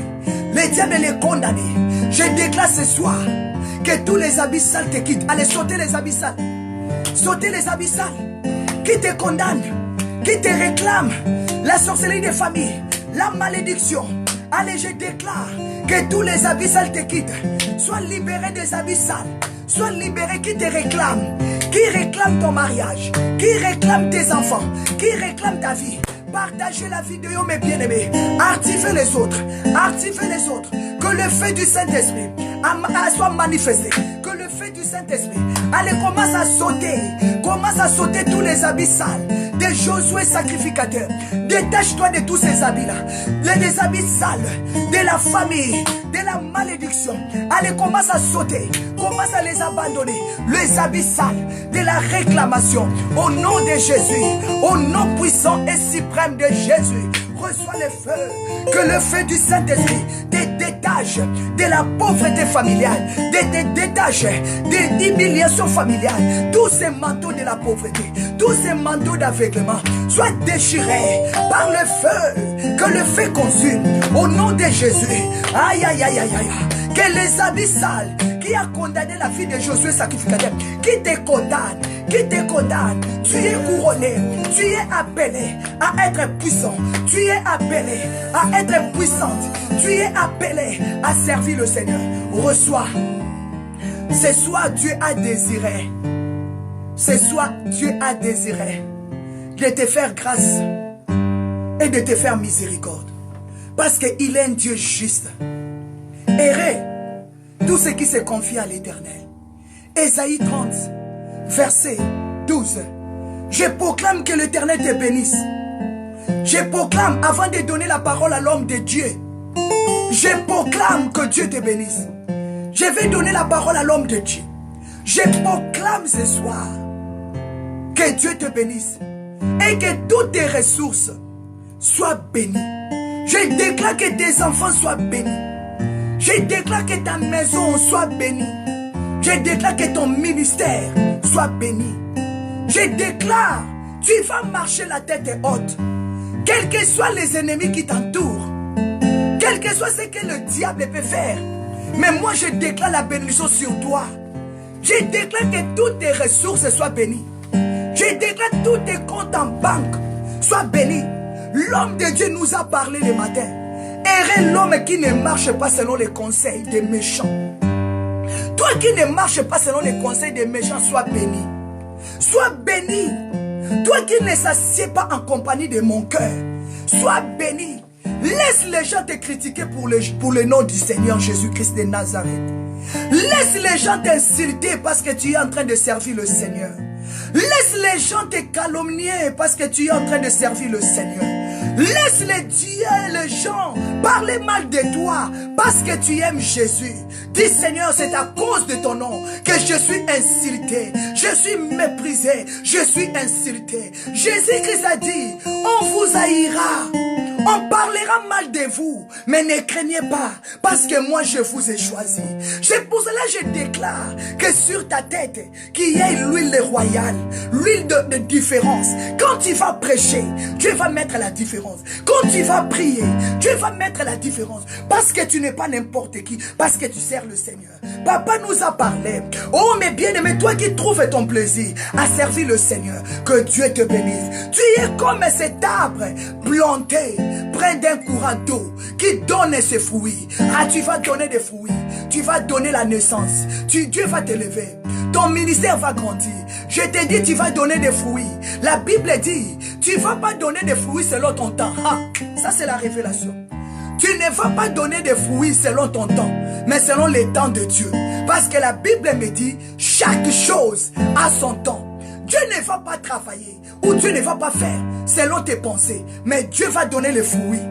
Les diables les condamnaient. Je déclare ce soir que tous les habits sales te quittent. Allez, sautez les habits sales. Sautez les habits sales qui te condamnent, qui te réclament la sorcellerie des familles, la malédiction. Allez, je déclare que tous les habits sales te quittent. Sois libéré des habits sales. Sois libéré qui te réclament, qui réclament ton mariage, qui réclament tes enfants, qui réclament ta vie. Partagez la vidéo, mes bien-aimés. Activez les autres. Activez les autres. Que le feu du Saint-Esprit soit manifesté. Que le feu du Saint-Esprit, allez, commence à sauter. Commence à sauter tous les habits sales de Josué sacrificateur. Détache-toi de tous ces habits-là. Les habits sales de la famille, de la malédiction. Allez, commence à sauter. Commence à les abandonner. Les habits sales de la réclamation. Au nom de Jésus. Au nom puissant et suprême de Jésus. Reçois le feu. Que le feu du Saint-Esprit te détache de la pauvreté familiale. Te détache des humiliations familiales. Tous ces manteaux de la pauvreté. Tous ces manteaux d'aveuglement. Soient déchirés par le feu. Que le feu consume. Au nom de Jésus. Aïe, aïe, aïe, aïe, aïe. Que les habits sales qui a condamné la vie de Josué sacrificateur, qui te condamne, tu es couronné, tu es appelé à être puissant, tu es appelé à être puissante, tu es appelé à servir le Seigneur. Reçois. Ce soir, Dieu a désiré, ce soir, Dieu a désiré de te faire grâce et de te faire miséricorde, parce qu'il est un Dieu juste. Errez tout ce qui se confie à l'Éternel. Ésaïe 30, verset 12. Je proclame que l'Éternel te bénisse. Je proclame, avant de donner la parole à l'homme de Dieu, je proclame que Dieu te bénisse. Je vais donner la parole à l'homme de Dieu. Je proclame ce soir que Dieu te bénisse et que toutes tes ressources soient bénies. Je déclare que tes enfants soient bénis. Je déclare que ta maison soit bénie. Je déclare que ton ministère soit béni. Je déclare, tu vas marcher la tête haute. Quels que soient les ennemis qui t'entourent, quel que soit ce que le diable peut faire, mais moi je déclare la bénédiction sur toi. Je déclare que toutes tes ressources soient bénies. Je déclare que tous tes comptes en banque soient bénis. L'homme de Dieu nous a parlé le matin. Errez l'homme qui ne marche pas selon les conseils des méchants. Toi qui ne marches pas selon les conseils des méchants, sois béni. Sois béni. Toi qui ne s'assieds pas en compagnie de mon cœur, sois béni. Laisse les gens te critiquer pour le nom du Seigneur Jésus-Christ de Nazareth. Laisse les gens t'insulter parce que tu es en train de servir le Seigneur. Laisse les gens te calomnier parce que tu es en train de servir le Seigneur. Laisse les gens parler mal de toi parce que tu aimes Jésus. Dis Seigneur, c'est à cause de ton nom que je suis insulté, je suis méprisé, je suis insulté. Jésus-Christ a dit, on vous haïra, on parlera mal de vous, mais ne craignez pas, parce que moi je vous ai choisi. C'est pour cela que je déclare que sur ta tête, qu'il y ait l'huile royale, l'huile de différence. Quand tu vas prêcher, Dieu va mettre la différence. Quand tu vas prier, Dieu va mettre la différence. Parce que tu n'es pas n'importe qui, parce que tu sers le Seigneur. Papa nous a parlé. Oh mes bien-aimés, toi qui trouves ton plaisir à servir le Seigneur, que Dieu te bénisse. Tu es comme cet arbre planté près d'un courant d'eau qui donne ses fruits. Ah, tu vas donner des fruits. Tu vas donner la naissance. Dieu va t'élever. Ton ministère va grandir. Je te dis, tu vas donner des fruits. La Bible dit, tu ne vas pas donner des fruits selon ton temps. Ah, ça c'est la révélation. Tu ne vas pas donner des fruits selon ton temps, mais selon les temps de Dieu. Parce que la Bible me dit, chaque chose a son temps. Dieu ne va pas travailler ou Dieu ne va pas faire selon tes pensées, mais Dieu va donner les fruits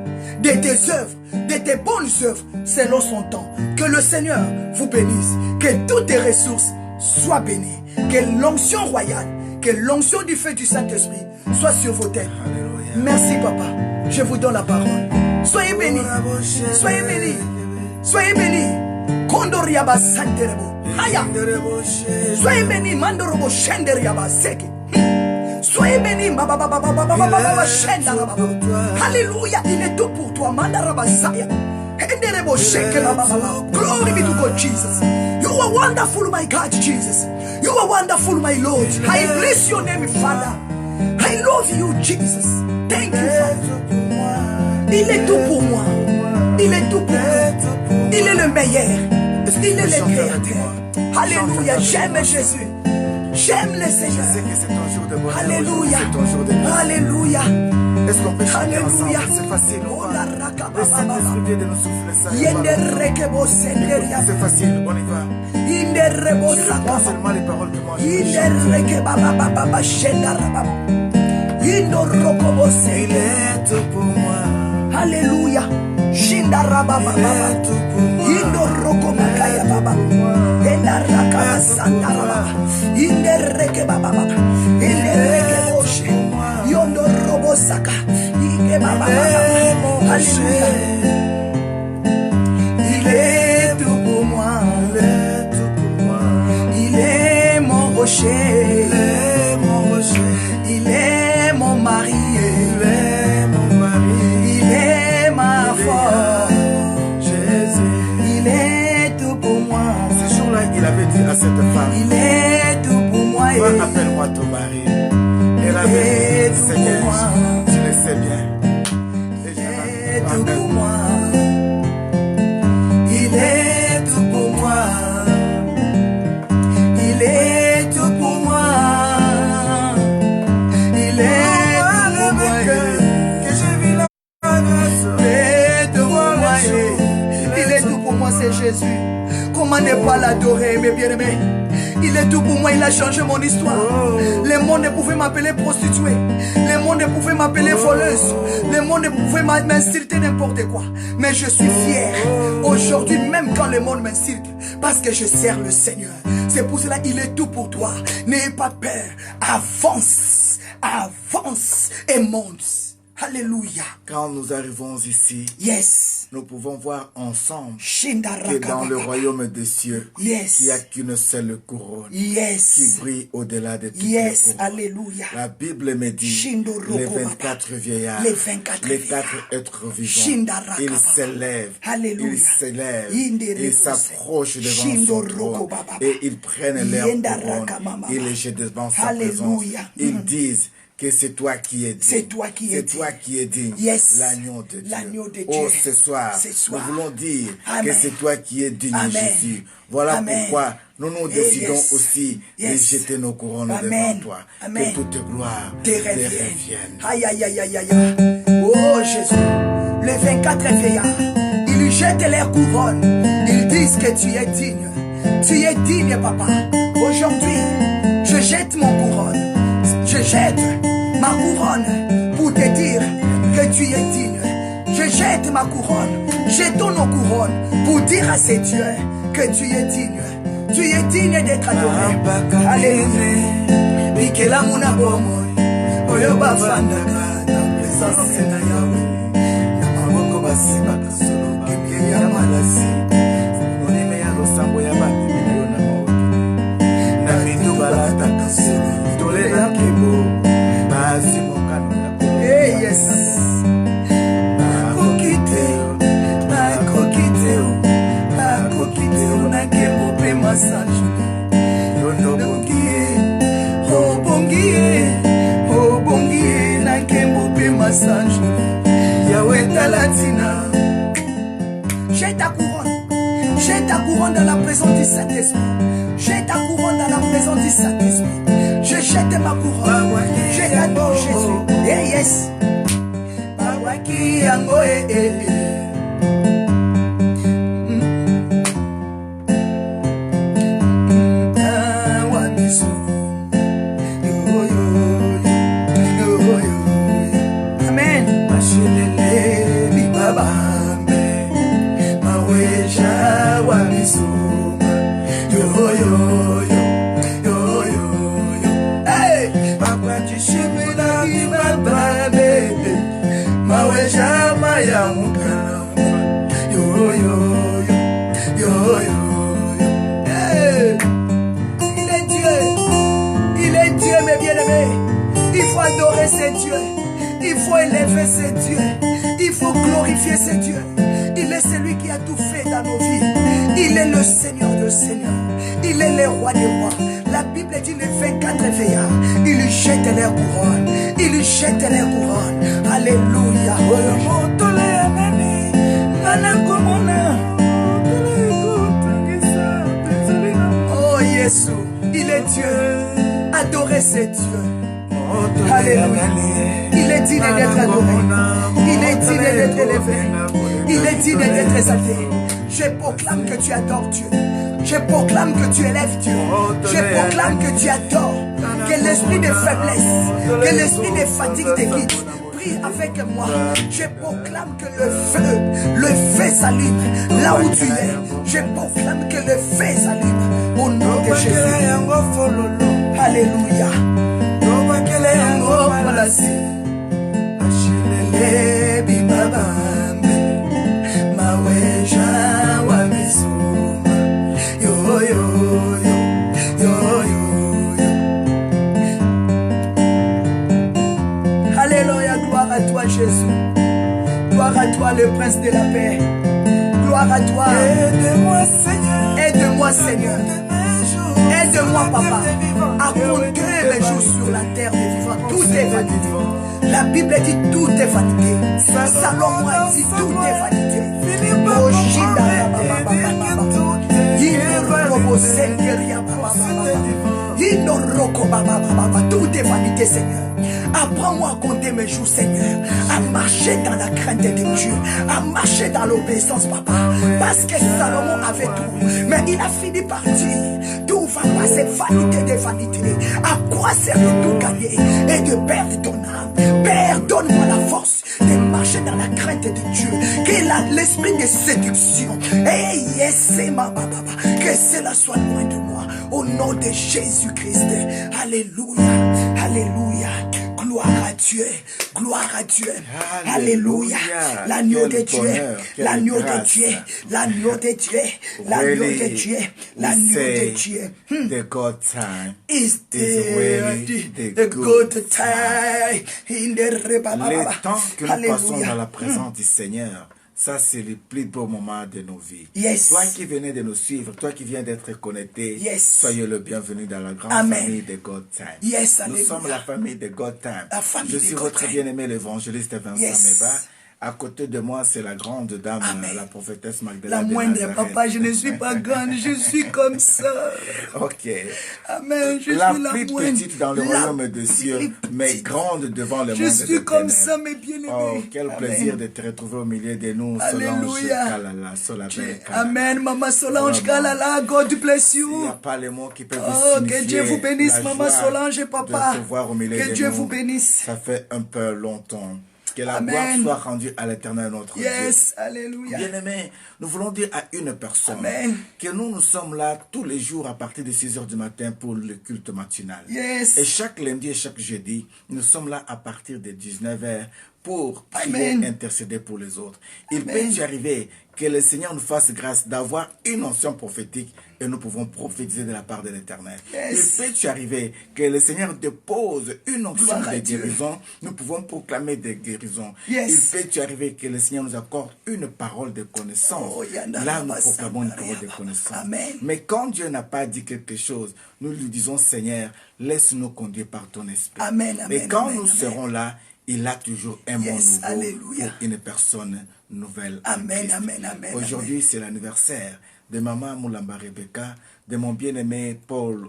de tes œuvres, de tes bonnes œuvres selon son temps. Que le Seigneur vous bénisse, que toutes tes ressources soient bénies, que l'onction royale, que l'onction du feu du Saint-Esprit soit sur vos têtes. Merci papa, je vous donne la parole. Soyez bénis, soyez bénis, soyez bénis. Kondoriaba santerebo. Haya. Soyez bénis, mandorobo shenderiaba seke. Soyez bénis, baba shendara. Alléluia, il est tout pour toi, mandaraba saya. Henderebo sheke baba. Glory be to God, Jesus. You are wonderful, my God, Jesus. You are wonderful, my Lord. I bless your name, Father. I love you, Jesus. Thank you, Father. Il est tout pour moi. Il est tout pour moi. Il est le meilleur. Il est le créateur. Alléluia. J'aime Jésus. J'aime le Seigneur. Alléluia. Alléluia. Est-ce qu'on peut chanter ensemble? C'est facile. Laissez l'Esprit Dieu de nous souffler ça. C'est facile, on y va. Tu reprends seulement les paroles que moi je Il est tout pour moi. Alléluia. Shindaraba baba. Indoroko makaya baba. Endaraka sandaraba. Indereke baba baba. Indereke boshe. Yondorobo saka. Ike baba baba. Alléluia. Il est tout pour moi. Il est mon rocher. Il est mon rocher. Il est mon mari. Il avait dit à cette femme, il est tout pour moi. Va, appelle-moi ton mari. Elle avait dit, Seigneur, tu le sais bien. Il est tout pour moi. Il est tout pour moi. Il est tout pour moi. Il est tout pour moi. Que je vis la grâce. Il est tout pour moi. Il est tout pour moi, c'est Jésus. Comment ne pas l'adorer, mes bien-aimés? Il est tout pour moi, il a changé mon histoire. Le monde ne pouvait m'appeler prostituée. Le monde ne pouvait m'appeler voleuse. Le monde ne pouvait m'insulter n'importe quoi. Mais je suis fier aujourd'hui, même quand le monde m'insulte, parce que je sers le Seigneur. C'est pour cela qu'il est tout pour toi. N'ayez pas peur. Avance, avance et monte. Alléluia. Quand nous arrivons ici, yes, nous pouvons voir ensemble que dans le royaume des cieux, yes, il n'y a qu'une seule couronne, yes, qui brille au-delà de toutes yes, les couronnes. Alléluia. La Bible me dit, les 24 vieillards, les 4 êtres vivants, ils s'élèvent, ils s'élèvent, ils s'approchent devant son trône et ils prennent leur couronne, ils les jettent devant sa présence. Ils disent que c'est toi qui es digne. C'est toi qui es digne. C'est toi qui es digne. Yes. L'agneau de Dieu. L'agneau de Dieu. Oh, ce soir, nous voulons dire que c'est toi qui es digne, Jésus. Voilà pourquoi nous nous décidons aussi de jeter nos couronnes devant toi. Que toute gloire te revienne. Aïe, aïe, aïe, aïe, aïe. Oh, Jésus. les 24 vieillards, ils lui jettent leurs couronnes. Ils disent que tu es digne. Tu es digne, papa. Aujourd'hui, je jette mon couronne. Je jette ma couronne pour te dire que tu es digne. Je jette ma couronne. Jetons nos couronnes pour dire à ces dieux que tu es digne. Tu es digne d'être adoré. Alléluia. Hey, yes. J'ai ta couronne. J'ai ta couronne dans la présence du Saint-Esprit. J'ai ta couronne dans la présence du Saint-Esprit. Je jette ma couronne. Je t'adore Jésus. Hey, yes. Il faut élever ces dieux. Il faut glorifier ces dieux. Il est celui qui a tout fait dans nos vies. Il est le Seigneur de Seigneurs. Il est le roi des rois. La Bible dit les 24 vieillards. Il lui jette leurs couronnes. Il lui jette leurs couronnes. Alléluia. Oh Jésus, il est Dieu. Adorez ces dieux. Alléluia. Il est digne d'être adoré. Il est digne d'être élevé. Il est digne d'être exalté. Je proclame que tu adores Dieu. Je proclame que tu élèves Dieu. Je proclame que tu adores. Que l'esprit de faiblesse, que l'esprit de fatigue te quitte. Prie avec moi. Je proclame que le feu s'allume là où tu es. Je proclame que le feu s'allume au nom de Jésus. Alléluia. Alléluia, gloire à toi Jésus. Gloire à toi le prince de la paix. Gloire à toi. Aide-moi Seigneur. Aide-moi Seigneur. Aide-moi papa à compter mes jours sur la terre des vivants. Tout est vanité. La Bible dit tout est vanité. Salomon a dit tout est vanité. Tout est vanité Seigneur. Apprends-moi à compter mes jours Seigneur. À marcher dans la crainte de Dieu. À marcher dans l'obéissance papa. Parce que Salomon avait tout. Mais il a fini par dire tout va passer vanité de vanité. À quoi sert de tout gagner et de perdre ton âme? Père, donne-moi la force de marcher dans la crainte de Dieu. Que l'esprit de séduction, que cela soit loin de moi. Au nom de Jésus-Christ. Alléluia. Alléluia. Gloire à Dieu. Gloire à Dieu. Alléluia. L'agneau de Dieu. L'agneau de Dieu. L'agneau de Dieu. L'agneau de Dieu. L'agneau de Dieu. The good time is the good time. Le temps que nous passons dans la présence du Seigneur, ça c'est le plus beau moment de nos vies. Yes. Toi qui venez de nous suivre, toi qui viens d'être connecté, yes. Soyez le bienvenu dans la grande Amen. famille de God Time. Yes, nous sommes la famille de God Time. La famille Je suis de votre God bien-aimé l'évangéliste Vincent yes. Meba. À côté de moi, c'est la grande dame, la prophétesse Magdalene. La moindre, papa, je ne suis pas grande, je suis comme ça. Ok. Amen, je suis la la plus moindre. Petite dans le royaume de cieux, mais grande devant le monde. Je suis comme ça, mes bien-aimés. Oh, quel plaisir de te retrouver au milieu de nous, Solange Kalala, Amen, Maman Solange Kalala, God bless you. Il n'y a pas les mots qui peuvent que Dieu vous bénisse, Maman Solange et Papa. De te voir au milieu de Dieu nous. vous bénisse. Ça fait un peu longtemps. Que la gloire soit rendue à l'Éternel notre Dieu. Alléluia. Bien-aimés, nous voulons dire à une personne que nous sommes là tous les jours à partir de 6 h du matin pour le culte matinal. Et chaque lundi et chaque jeudi, nous sommes là à partir de 19 h pour prier, intercéder pour les autres. Il peut y arriver que le Seigneur nous fasse grâce d'avoir une onction prophétique et nous pouvons prophétiser de la part de l'Éternel. Il peut y arriver que le Seigneur dépose une onction de guérison, nous pouvons proclamer des guérisons. Il peut y arriver que le Seigneur nous accorde une parole de connaissance. Là, nous proclamons une parole de connaissance. Mais quand Dieu n'a pas dit quelque chose, nous lui disons, Seigneur, laisse-nous conduire par ton esprit. Et quand nous serons là, il a toujours un mot nouveau pour une personne nouvelle. Aujourd'hui, c'est l'anniversaire de Maman Moulamba Rebecca, de mon bien-aimé Paul,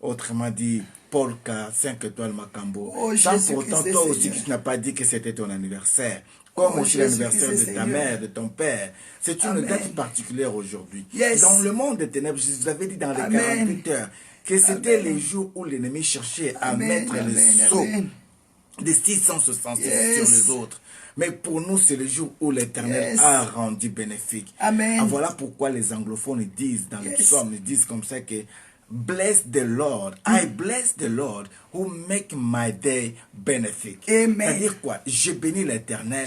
autrement dit Paul K, 5 étoiles Macambo. Sans pourtant, toi aussi, tu n'as pas dit que c'était ton anniversaire. Comme aussi l'anniversaire de ta mère, de ton père. C'est une date particulière aujourd'hui. Dans le monde des ténèbres, je vous avais dit dans les 48 heures que c'était les jours où l'ennemi cherchait à mettre le sceau de 666 sur les autres. Mais pour nous, c'est le jour où l'Éternel a rendu bénéfique. Voilà pourquoi les anglophones disent dans les psaumes, ils disent comme ça que bless the Lord, I bless the Lord who make my day benefic. C'est-à-dire quoi? Je bénis l'Éternel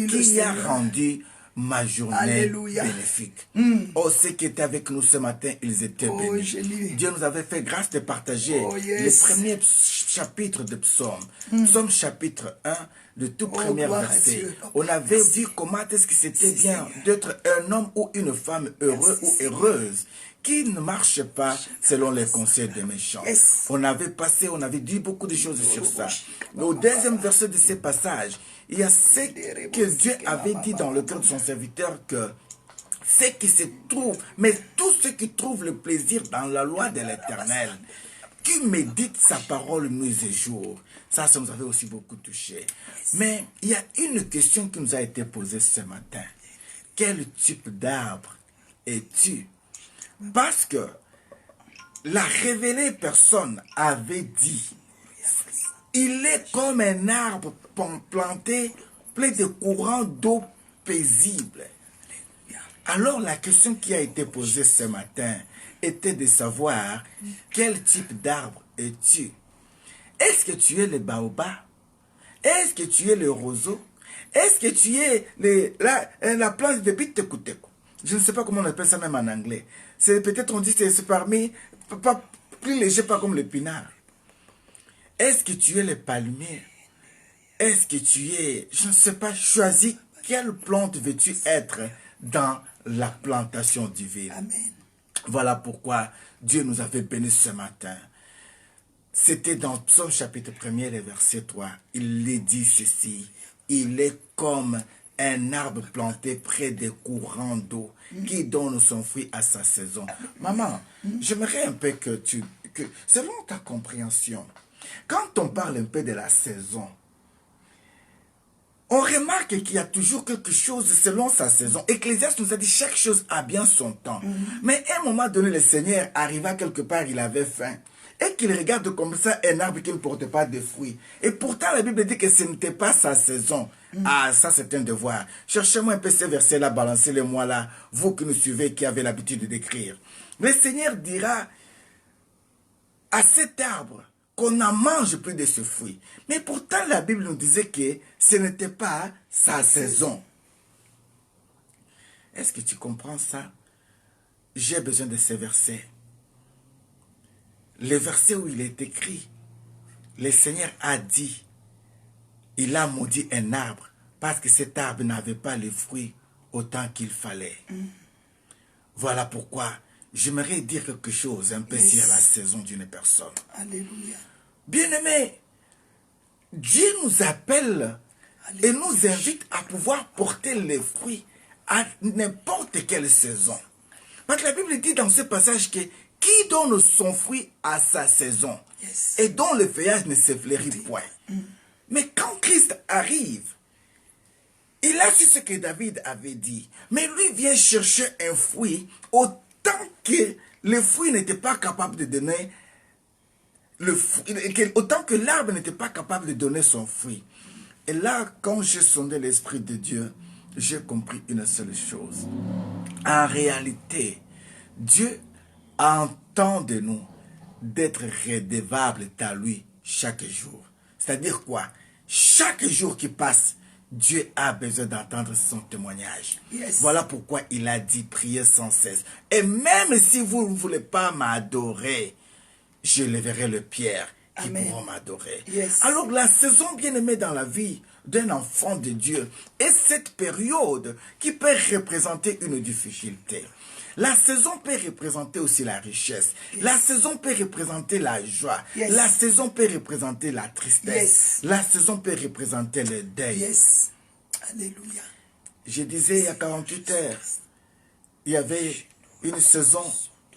qui a rendu ma journée bénéfique. Oh, ceux qui étaient avec nous ce matin, ils étaient bénis. Dieu nous avait fait grâce de partager les premiers chapitres de Psaume. Psaume chapitre 1, le tout premier verset. On avait vu comment est-ce que c'était bien d'être un homme ou une femme heureux ou heureuse qui ne marche pas selon les conseils des méchants. On avait dit beaucoup de choses sur ça. Au deuxième verset de ce passage, il y a ce que Dieu avait dit dans le cœur de son serviteur que ceux qui se trouvent, mais tous ceux qui trouvent le plaisir dans la loi de l'Éternel, qui méditent sa parole nuit et jour. Ça nous avait aussi beaucoup touché. Mais il y a une question qui nous a été posée ce matin. Quel type d'arbre es-tu? Parce que la révélée personne avait dit, il est comme un arbre planté plein de courants d'eau paisible. Alors la question qui a été posée ce matin était de savoir quel type d'arbre es-tu? Est-ce que tu es le baobab? Est-ce que tu es le roseau? Est-ce que tu es la plante de bitekuteku? Je ne sais pas comment on appelle ça même en anglais. Peut-être on dit que c'est parmi, pas plus léger, pas comme le pinard. Est-ce que tu es le palmier? Est-ce que tu es, je ne sais pas, choisis quelle plante veux-tu être dans la plantation divine? Amen. Voilà pourquoi Dieu nous avait bénis ce matin. C'était dans Psaume chapitre 1er, le verset 3. Il les dit ceci. Il est comme un arbre planté près des courants d'eau qui donne son fruit à sa saison. Maman, j'aimerais un peu que selon ta compréhension, quand on parle un peu de la saison, on remarque qu'il y a toujours quelque chose selon sa saison. Ecclésiaste nous a dit chaque chose a bien son temps. Mais à un moment donné, le Seigneur arriva quelque part, il avait faim. Et qu'il regarde comme ça un arbre qui ne porte pas de fruits. Et pourtant, la Bible dit que ce n'était pas sa saison. Ah, ça c'est un devoir. Cherchez-moi un peu ces versets-là, balancez-les-moi là, vous qui nous suivez, qui avez l'habitude d'écrire. Le Seigneur dira à cet arbre qu'on n'en mange plus de ce fruit. Mais pourtant, la Bible nous disait que ce n'était pas sa saison. Est-ce que tu comprends ça? J'ai besoin de ces versets. Le verset où il est écrit, le Seigneur a dit, il a maudit un arbre parce que cet arbre n'avait pas les fruits autant qu'il fallait. Voilà pourquoi j'aimerais dire quelque chose un peu sur la saison d'une personne. Alléluia. Bien-aimé, Dieu nous appelle et nous invite à pouvoir porter les fruits à n'importe quelle saison. Parce que la Bible dit dans ce passage que qui donne son fruit à sa saison et dont le feuillage ne se fleurit point. Mais quand Christ arrive, il a su ce que David avait dit. Mais lui vient chercher un fruit autant que le fruit n'était pas capable de donner autant que l'arbre n'était pas capable de donner son fruit. Et là, quand j'ai sondé l'Esprit de Dieu, j'ai compris une seule chose. En réalité, Dieu entend de nous d'être redevables à lui chaque jour. C'est-à-dire quoi? Chaque jour qui passe, Dieu a besoin d'entendre son témoignage. Voilà pourquoi il a dit prier sans cesse. Et même si vous ne voulez pas m'adorer, je lèverai le pierre qui pourront m'adorer. Alors la saison bien-aimée dans la vie d'un enfant de Dieu est cette période qui peut représenter une difficulté. La saison peut représenter aussi la richesse. La saison peut représenter la joie. La saison peut représenter la tristesse. La saison peut représenter le deuil. Alléluia. Je disais il y a 48 heures, il y avait une saison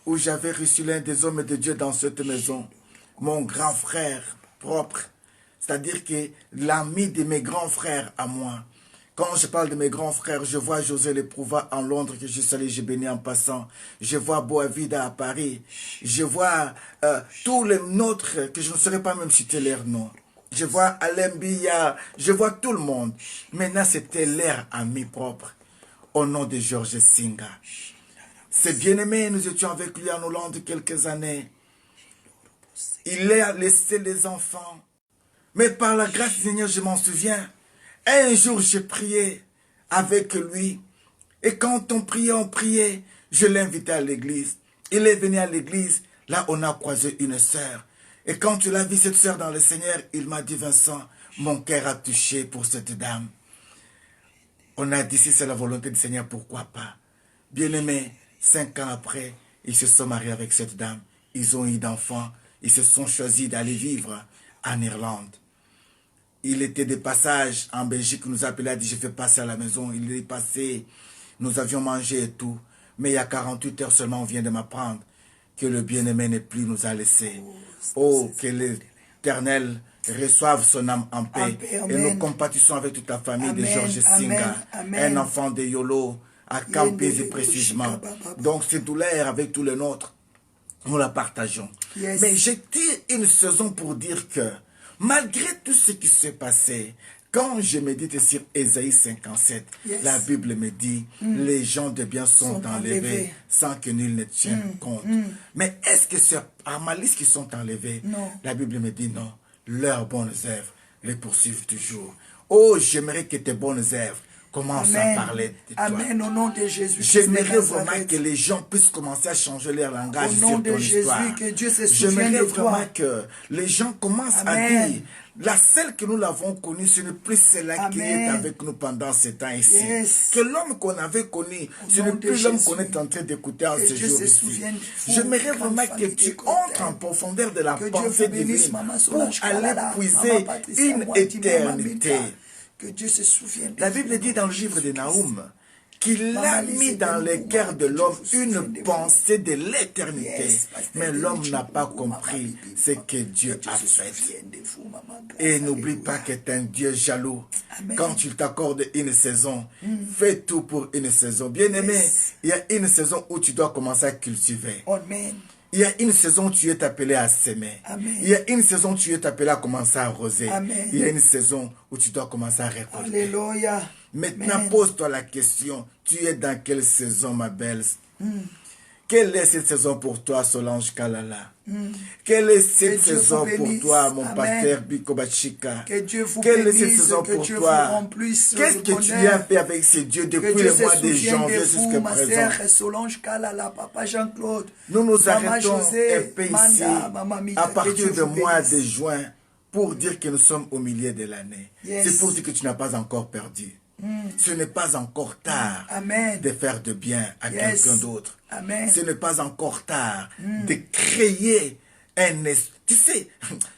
où j'avais reçu l'un des hommes de Dieu dans cette maison, mon grand frère propre, c'est-à-dire que l'ami de mes grands frères à moi. Quand je parle de mes grands frères, je vois José Leprouva en Londres, que je salue, je bénis en passant. Je vois Boavida à Paris. Je vois tous les nôtres, que je ne saurais pas même citer leur nom. Je vois Alain Biya, je vois tout le monde. Maintenant, c'était leur ami propre, au nom de Georges Singa. C'est bien-aimé, nous étions avec lui en Hollande quelques années. Il a laissé les enfants. Mais par la grâce du Seigneur, je m'en souviens. Un jour, j'ai prié avec lui. Et quand on priait, je l'ai invité à l'église. Il est venu à l'église. Là, on a croisé une sœur. Et quand tu l'as vu, cette sœur dans le Seigneur, il m'a dit, Vincent, mon cœur a touché pour cette dame. On a dit, si c'est la volonté du Seigneur, pourquoi pas? Bien-aimé, 5 ans après, ils se sont mariés avec cette dame. Ils ont eu d'enfants. Ils se sont choisis d'aller vivre en Irlande. Il était de passage en Belgique, nous appelait, a dit, je vais passer à la maison. Il est passé, nous avions mangé et tout. Mais il y a 48 heures seulement, on vient de m'apprendre que le bien-aimé n'est plus, nous a laissés. Oh, que l'Éternel reçoive son âme en paix. Et nous compatissons avec toute la famille de Georges Singa, un enfant de Yolo, à Campese précisément. Donc, ces douleurs avec tous les nôtres, nous la partageons. Mais j'ai dit une saison pour dire que, malgré tout ce qui s'est passé, quand je médite sur Ésaïe 57, la Bible me dit, les gens de bien sont enlevés sans que nul ne tienne compte. Mais est-ce que c'est à malice qu'ils sont enlevés? Non. La Bible me dit non. Leurs bonnes œuvres les poursuivent toujours. Oh, j'aimerais que tes bonnes œuvres commencent à parler de toi. Amen, au nom de Jésus. J'aimerais vraiment que les gens puissent commencer à changer leur langage sur ton histoire. Au nom de Jésus, que Dieu se souvienne de toi. J'aimerais vraiment que les gens commencent à dire, la celle que nous l'avons connue, ce n'est plus celle-là qui est avec nous pendant ces temps ici. Que l'homme qu'on avait connu, ce n'est plus l'homme qu'on est en train d'écouter en ce jour ici. J'aimerais vraiment que tu entres en profondeur de la pensée divine pour aller puiser une éternité. Que Dieu se souvienne. La Bible dit dans le livre de Naoum qu'il a mis dans le cœur de l'homme une pensée de l'éternité. Mais l'homme n'a pas compris ce que Dieu a fait. Et n'oublie pas que tu es un Dieu jaloux. Quand tu t'accordes une saison, fais tout pour une saison. Bien-aimé, il y a une saison où tu dois commencer à cultiver. Amen. Il y a une saison où tu es appelé à s'aimer. Il y a une saison où tu es appelé à commencer à arroser. Il y a une saison où tu dois commencer à récolter. Alléluia. Maintenant, pose-toi la question. Tu es dans quelle saison, ma belle? Quelle est cette saison pour toi, Solange Kalala? Quelle est cette saison pour toi, mon pasteur Biko Bachika? Quelle est cette saison pour toi? Qu'est-ce que tu as fait avec ces dieux depuis le mois de janvier jusqu'à présent? Solange Kalala, Papa Jean-Claude. Nous nous arrêtons un peu ici à partir du mois de juin pour dire que nous sommes au milieu de l'année. C'est pour dire que tu n'as pas encore perdu. Ce n'est pas encore tard de faire de bien à quelqu'un d'autre. Ce n'est pas encore tard de créer un esprit. Tu sais,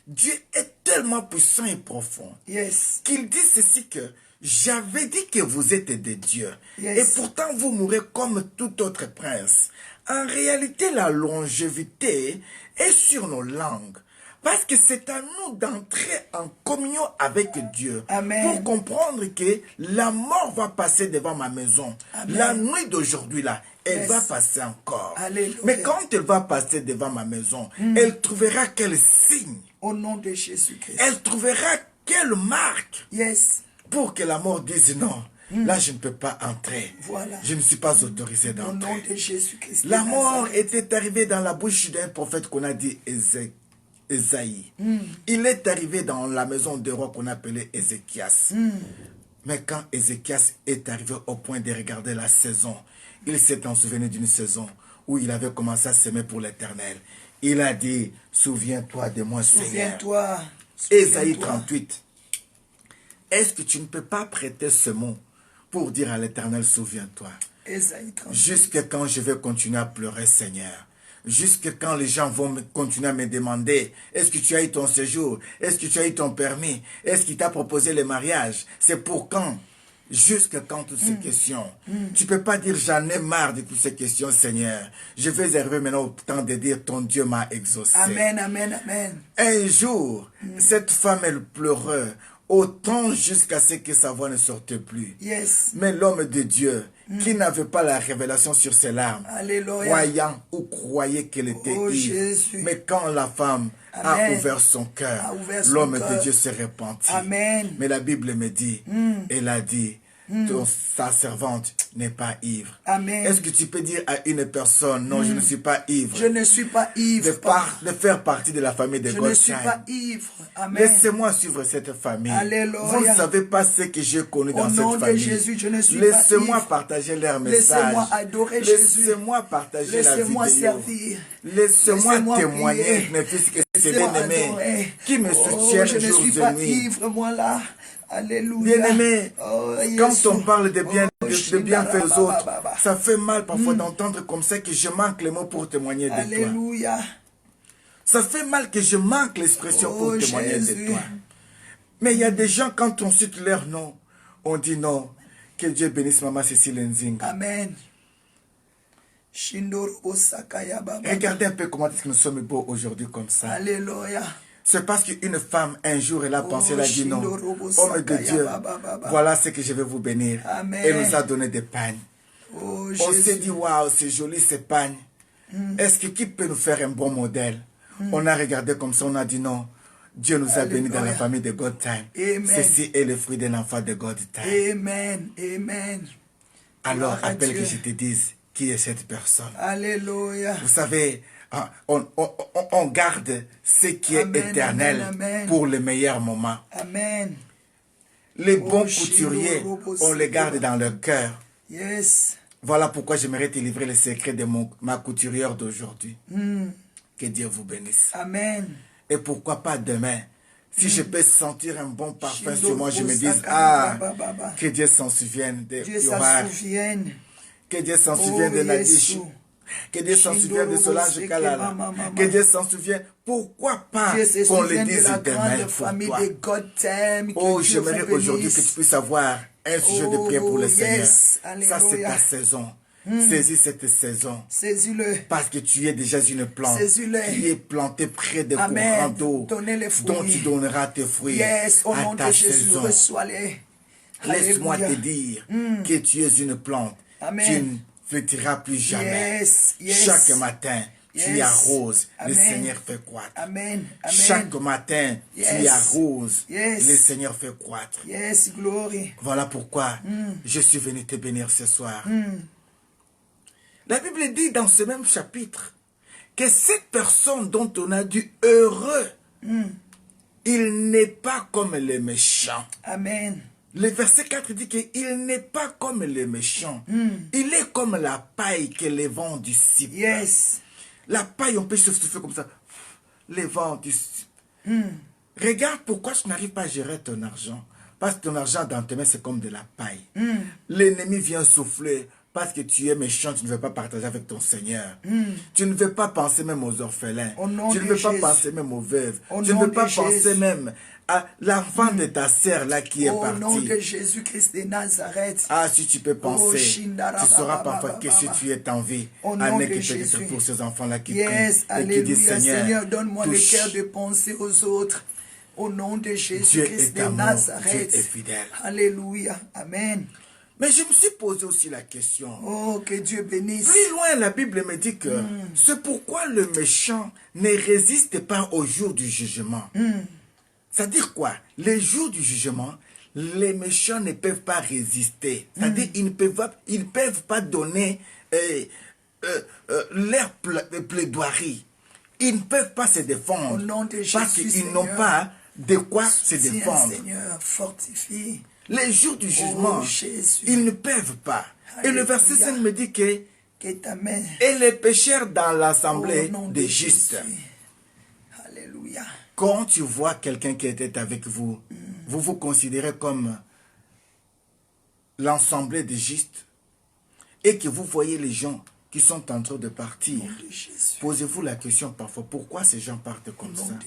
Dieu est tellement puissant et profond qu'il dit ceci que j'avais dit que vous êtes des dieux. Yes. Et pourtant, vous mourrez comme tout autre prince. En réalité, la longévité est sur nos langues. Parce que c'est à nous d'entrer en communion avec Dieu. Amen. Pour comprendre que la mort va passer devant ma maison. Amen. La nuit d'aujourd'hui, là, elle Yes. va passer encore. Alléluia. Mais quand elle va passer devant ma maison, elle trouvera quel signe? Au nom de Jésus-Christ. Elle trouvera quelle marque? Yes. Pour que la mort dise non. Là, je ne peux pas entrer. Voilà. Je ne suis pas autorisé Au nom d'entrer. de Jésus-Christ. La mort était arrivée dans la bouche d'un prophète qu'on a dit Ésaïe. Il est arrivé dans la maison de roi qu'on appelait Ézéchias. Mais quand Ézéchias est arrivé au point de regarder la saison, il s'est en souvenu d'une saison où il avait commencé à s'aimer pour l'Éternel. Il a dit, souviens-toi de moi, Seigneur. Souviens-toi. Ésaïe 38. Est-ce que tu ne peux pas prêter ce mot pour dire à l'Éternel, souviens-toi? Ésaïe 38. Jusque quand je vais continuer à pleurer, Seigneur? Jusque quand les gens vont continuer à me demander, est-ce que tu as eu ton séjour? Est-ce que tu as eu ton permis? Est-ce qu'il t'a proposé le mariage? C'est pour quand? Jusque quand toutes ces questions? Tu ne peux pas dire, j'en ai marre de toutes ces questions, Seigneur. Je vais arriver maintenant au temps de dire, ton Dieu m'a exaucé. Amen, amen, amen. Un jour, cette femme, elle pleurait autant jusqu'à ce que sa voix ne sorte plus. Yes. Mais l'homme de Dieu, qui n'avait pas la révélation sur ses larmes, Alléluia. croyant ou croyait qu'elle était Oh, ivre. Jésus. Mais quand la femme Amen. a ouvert son cœur, A ouvert son l'homme cœur. de Dieu s'est repenti. Amen. Mais la Bible me dit, elle a dit, sa servante n'est pas ivre. Amen. Est-ce que tu peux dire à une personne, non, je ne suis pas ivre, Je ne suis pas ivre. de faire partie de la famille de Je God ne suis Time? pas ivre. Amen. Laissez-moi suivre cette famille. Alléluia. Vous ne savez pas ce que j'ai connu dans Au nom cette de famille. Jésus, je ne suis pas Laissez-moi ivre. partager leur message. Laissez-moi adorer Jésus. Laissez-moi partager la vidéo. Laissez-moi servir. Laissez-moi Laissez-moi témoigner, prier. mes fils et ses Laissez-moi bien-aimés, adorer. qui me Oh, soutiennent je ne jour suis et pas nuit. ivre, moi là. Alléluia. Bien-aimés, Oh, quand Yesu. on parle de bien, Oh, de bien fait aux autres, Shindarababa. ça fait mal parfois d'entendre comme ça que je manque les mots pour témoigner de toi. Alléluia. Ça fait mal que je manque l'expression Oh, pour témoigner Jésus. de toi. Mais il y a des gens, quand on cite leur nom, on dit non. Que Dieu bénisse Maman Cécile Nzinga. Amen. Shindorobo Sakaya Baba. Regardez un peu comment est-ce que nous sommes beaux aujourd'hui comme ça. Alléluia. C'est parce qu'une femme, un jour, elle a pensé, elle a dit non. Shindorobo Homme de Sakaya Dieu, Baba Baba. voilà ce que je vais vous bénir. Amen. Elle nous a donné des pagnes. Oh, On s'est Jésus. dit, waouh, c'est joli ces pagnes. Est-ce que qui peut nous faire un bon modèle? On a regardé comme ça, on a dit non. Dieu nous a bénis dans la Alléluia. famille de God Time. Amen. Ceci est le fruit d'un enfant de God Time. Amen. Amen. Alors, Gloire à appelle Dieu. que je te dise qui est cette personne. Alléluia. Vous savez, on garde ce qui est Amen, éternel amen, amen. pour les meilleurs moments. Amen. Les Oh, bons couturiers, Shiloh, on les garde dans leur cœur. Yes. Voilà pourquoi j'aimerais te livrer le secret de ma couturière d'aujourd'hui. Que Dieu vous bénisse. Amen. Et pourquoi pas demain, si je peux sentir un bon parfum Shiloh, sur moi, je me dis, Sakaya, ah, Baba. que Dieu s'en souvienne de Dieu s'en Yohar, souvienne. que Dieu s'en souvienne de Nadish, Yesu. que Dieu s'en souvienne de Solange Shindorobo Kalala, Seke, Mama. que Dieu s'en souvienne. Pourquoi pas Dieu se qu'on le souvient de dise la demain grande pour famille toi? de God Time. Oh, Que Dieu j'aimerais vous aujourd'hui que tu bénisse. puisses avoir un sujet de prière pour le Seigneur. Yes. Ça, c'est Alléluia. ta saison. Saisis cette saison. Saisis-le. Parce que tu es déjà une plante Saisis-le. qui est plantée près des Amen. courants d'eau Donnez les fruits. dont tu donneras tes fruits Yes. Au à nom ta de Jésus, saison. reçois-les. Laisse-moi te Alléluia. dire que tu es une plante. Amen. Tu ne flétriras plus jamais. Yes. Yes. Chaque matin, tu Yes. arroses. Le Amen. Seigneur fait croître. Amen. Amen. Chaque matin, tu Yes. arroses. Yes. Le Seigneur fait croître. Yes. Glory. Voilà pourquoi je suis venu te bénir ce soir. La Bible dit dans ce même chapitre que cette personne dont on a dit heureux, il n'est pas comme les méchants. Amen. Le verset 4 dit qu'il n'est pas comme les méchants. Il est comme la paille que les vents dissipent. Yes. La paille, on peut se souffler comme ça. Les vents dissipent. Regarde pourquoi tu n'arrives pas à gérer ton argent. Parce que ton argent dans tes mains, c'est comme de la paille. L'ennemi vient souffler. parce que tu es méchant, tu ne veux pas partager avec ton Seigneur. Tu ne veux pas penser même aux orphelins. Tu ne veux pas penser même aux veuves. Tu ne veux pas penser même à l'enfant de ta sœur là qui est parti. Au nom de Jésus-Christ de Nazareth. Ah, si tu peux penser, tu sauras parfois que si tu es en vie, un qui peut-être pour ces enfants-là qui prient et qui disent Seigneur, donne-moi le cœur de penser aux autres. Au nom de Jésus-Christ de Nazareth. Dieu est fidèle. Alléluia. Amen. Mais je me suis posé aussi la question. Oh, que Dieu bénisse. Plus loin, la Bible me dit que c'est pourquoi le méchant ne résiste pas au jour du jugement. C'est-à-dire quoi? Les jours du jugement, les méchants ne peuvent pas résister. C'est-à-dire ils ne peuvent pas donner leur plaidoirie. Ils ne peuvent pas se défendre. Au nom de Jésus, parce qu'ils n'ont pas de quoi se défendre. Seigneur, fortifie. Les jours du jugement, ils ne peuvent pas. Alléluia. Et le verset 5 me dit que et les pécheurs dans l'assemblée des justes. Alléluia. Quand tu vois quelqu'un qui était avec vous, vous vous considérez comme l'assemblée des justes et que vous voyez les gens qui sont en train de partir. Posez-vous la question parfois, pourquoi ces gens partent comme ça?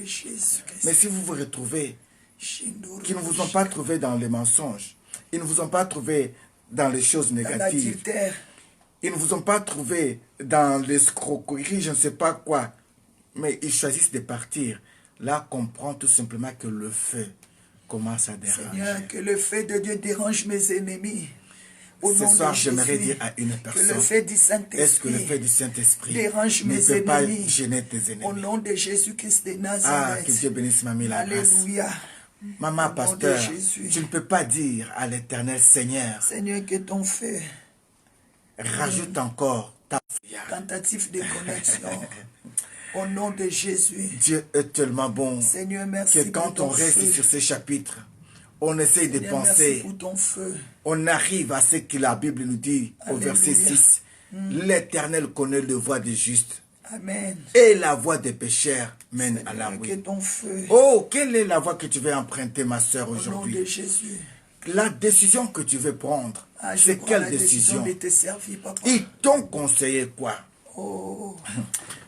Mais si vous vous retrouvez, qu'ils ne vous ont pas trouvé dans les mensonges, ils ne vous ont pas trouvé dans les choses négatives, ils ne vous ont pas trouvé dans l'escroquerie, je ne sais pas quoi, mais ils choisissent de partir. Là, comprend tout simplement que le feu commence à déranger. Seigneur, que le feu de Dieu dérange mes ennemis. Ce soir, j'aimerais dire à une personne, que le feu du Saint-Esprit, est-ce que le feu du Saint-Esprit dérange ne mes peut pas ennemis, gêner tes ennemis? Au nom de Jésus-Christ de Nazareth. Ah, que Dieu bénisse mamie la grâce. Alléluia. Maman, pasteur, tu ne peux pas dire à l'Éternel, Seigneur, Seigneur, que ton feu rajoute encore ta tentative de connexion. Au nom de Jésus. Dieu est tellement bon. Seigneur, merci que quand on reste sur ces chapitres, on essaye de penser. Pour ton feu. On arrive à ce que la Bible nous dit au verset 6. L'Éternel connaît le voie des justes. Amen. Et la voie des pécheurs mène à la ruine. Oh, quelle est la voie que tu veux emprunter, ma soeur, aujourd'hui? Au nom de Jésus. La décision que tu veux prendre, c'est quelle décision? De te servir, papa. Ils t'ont conseillé quoi? Oh.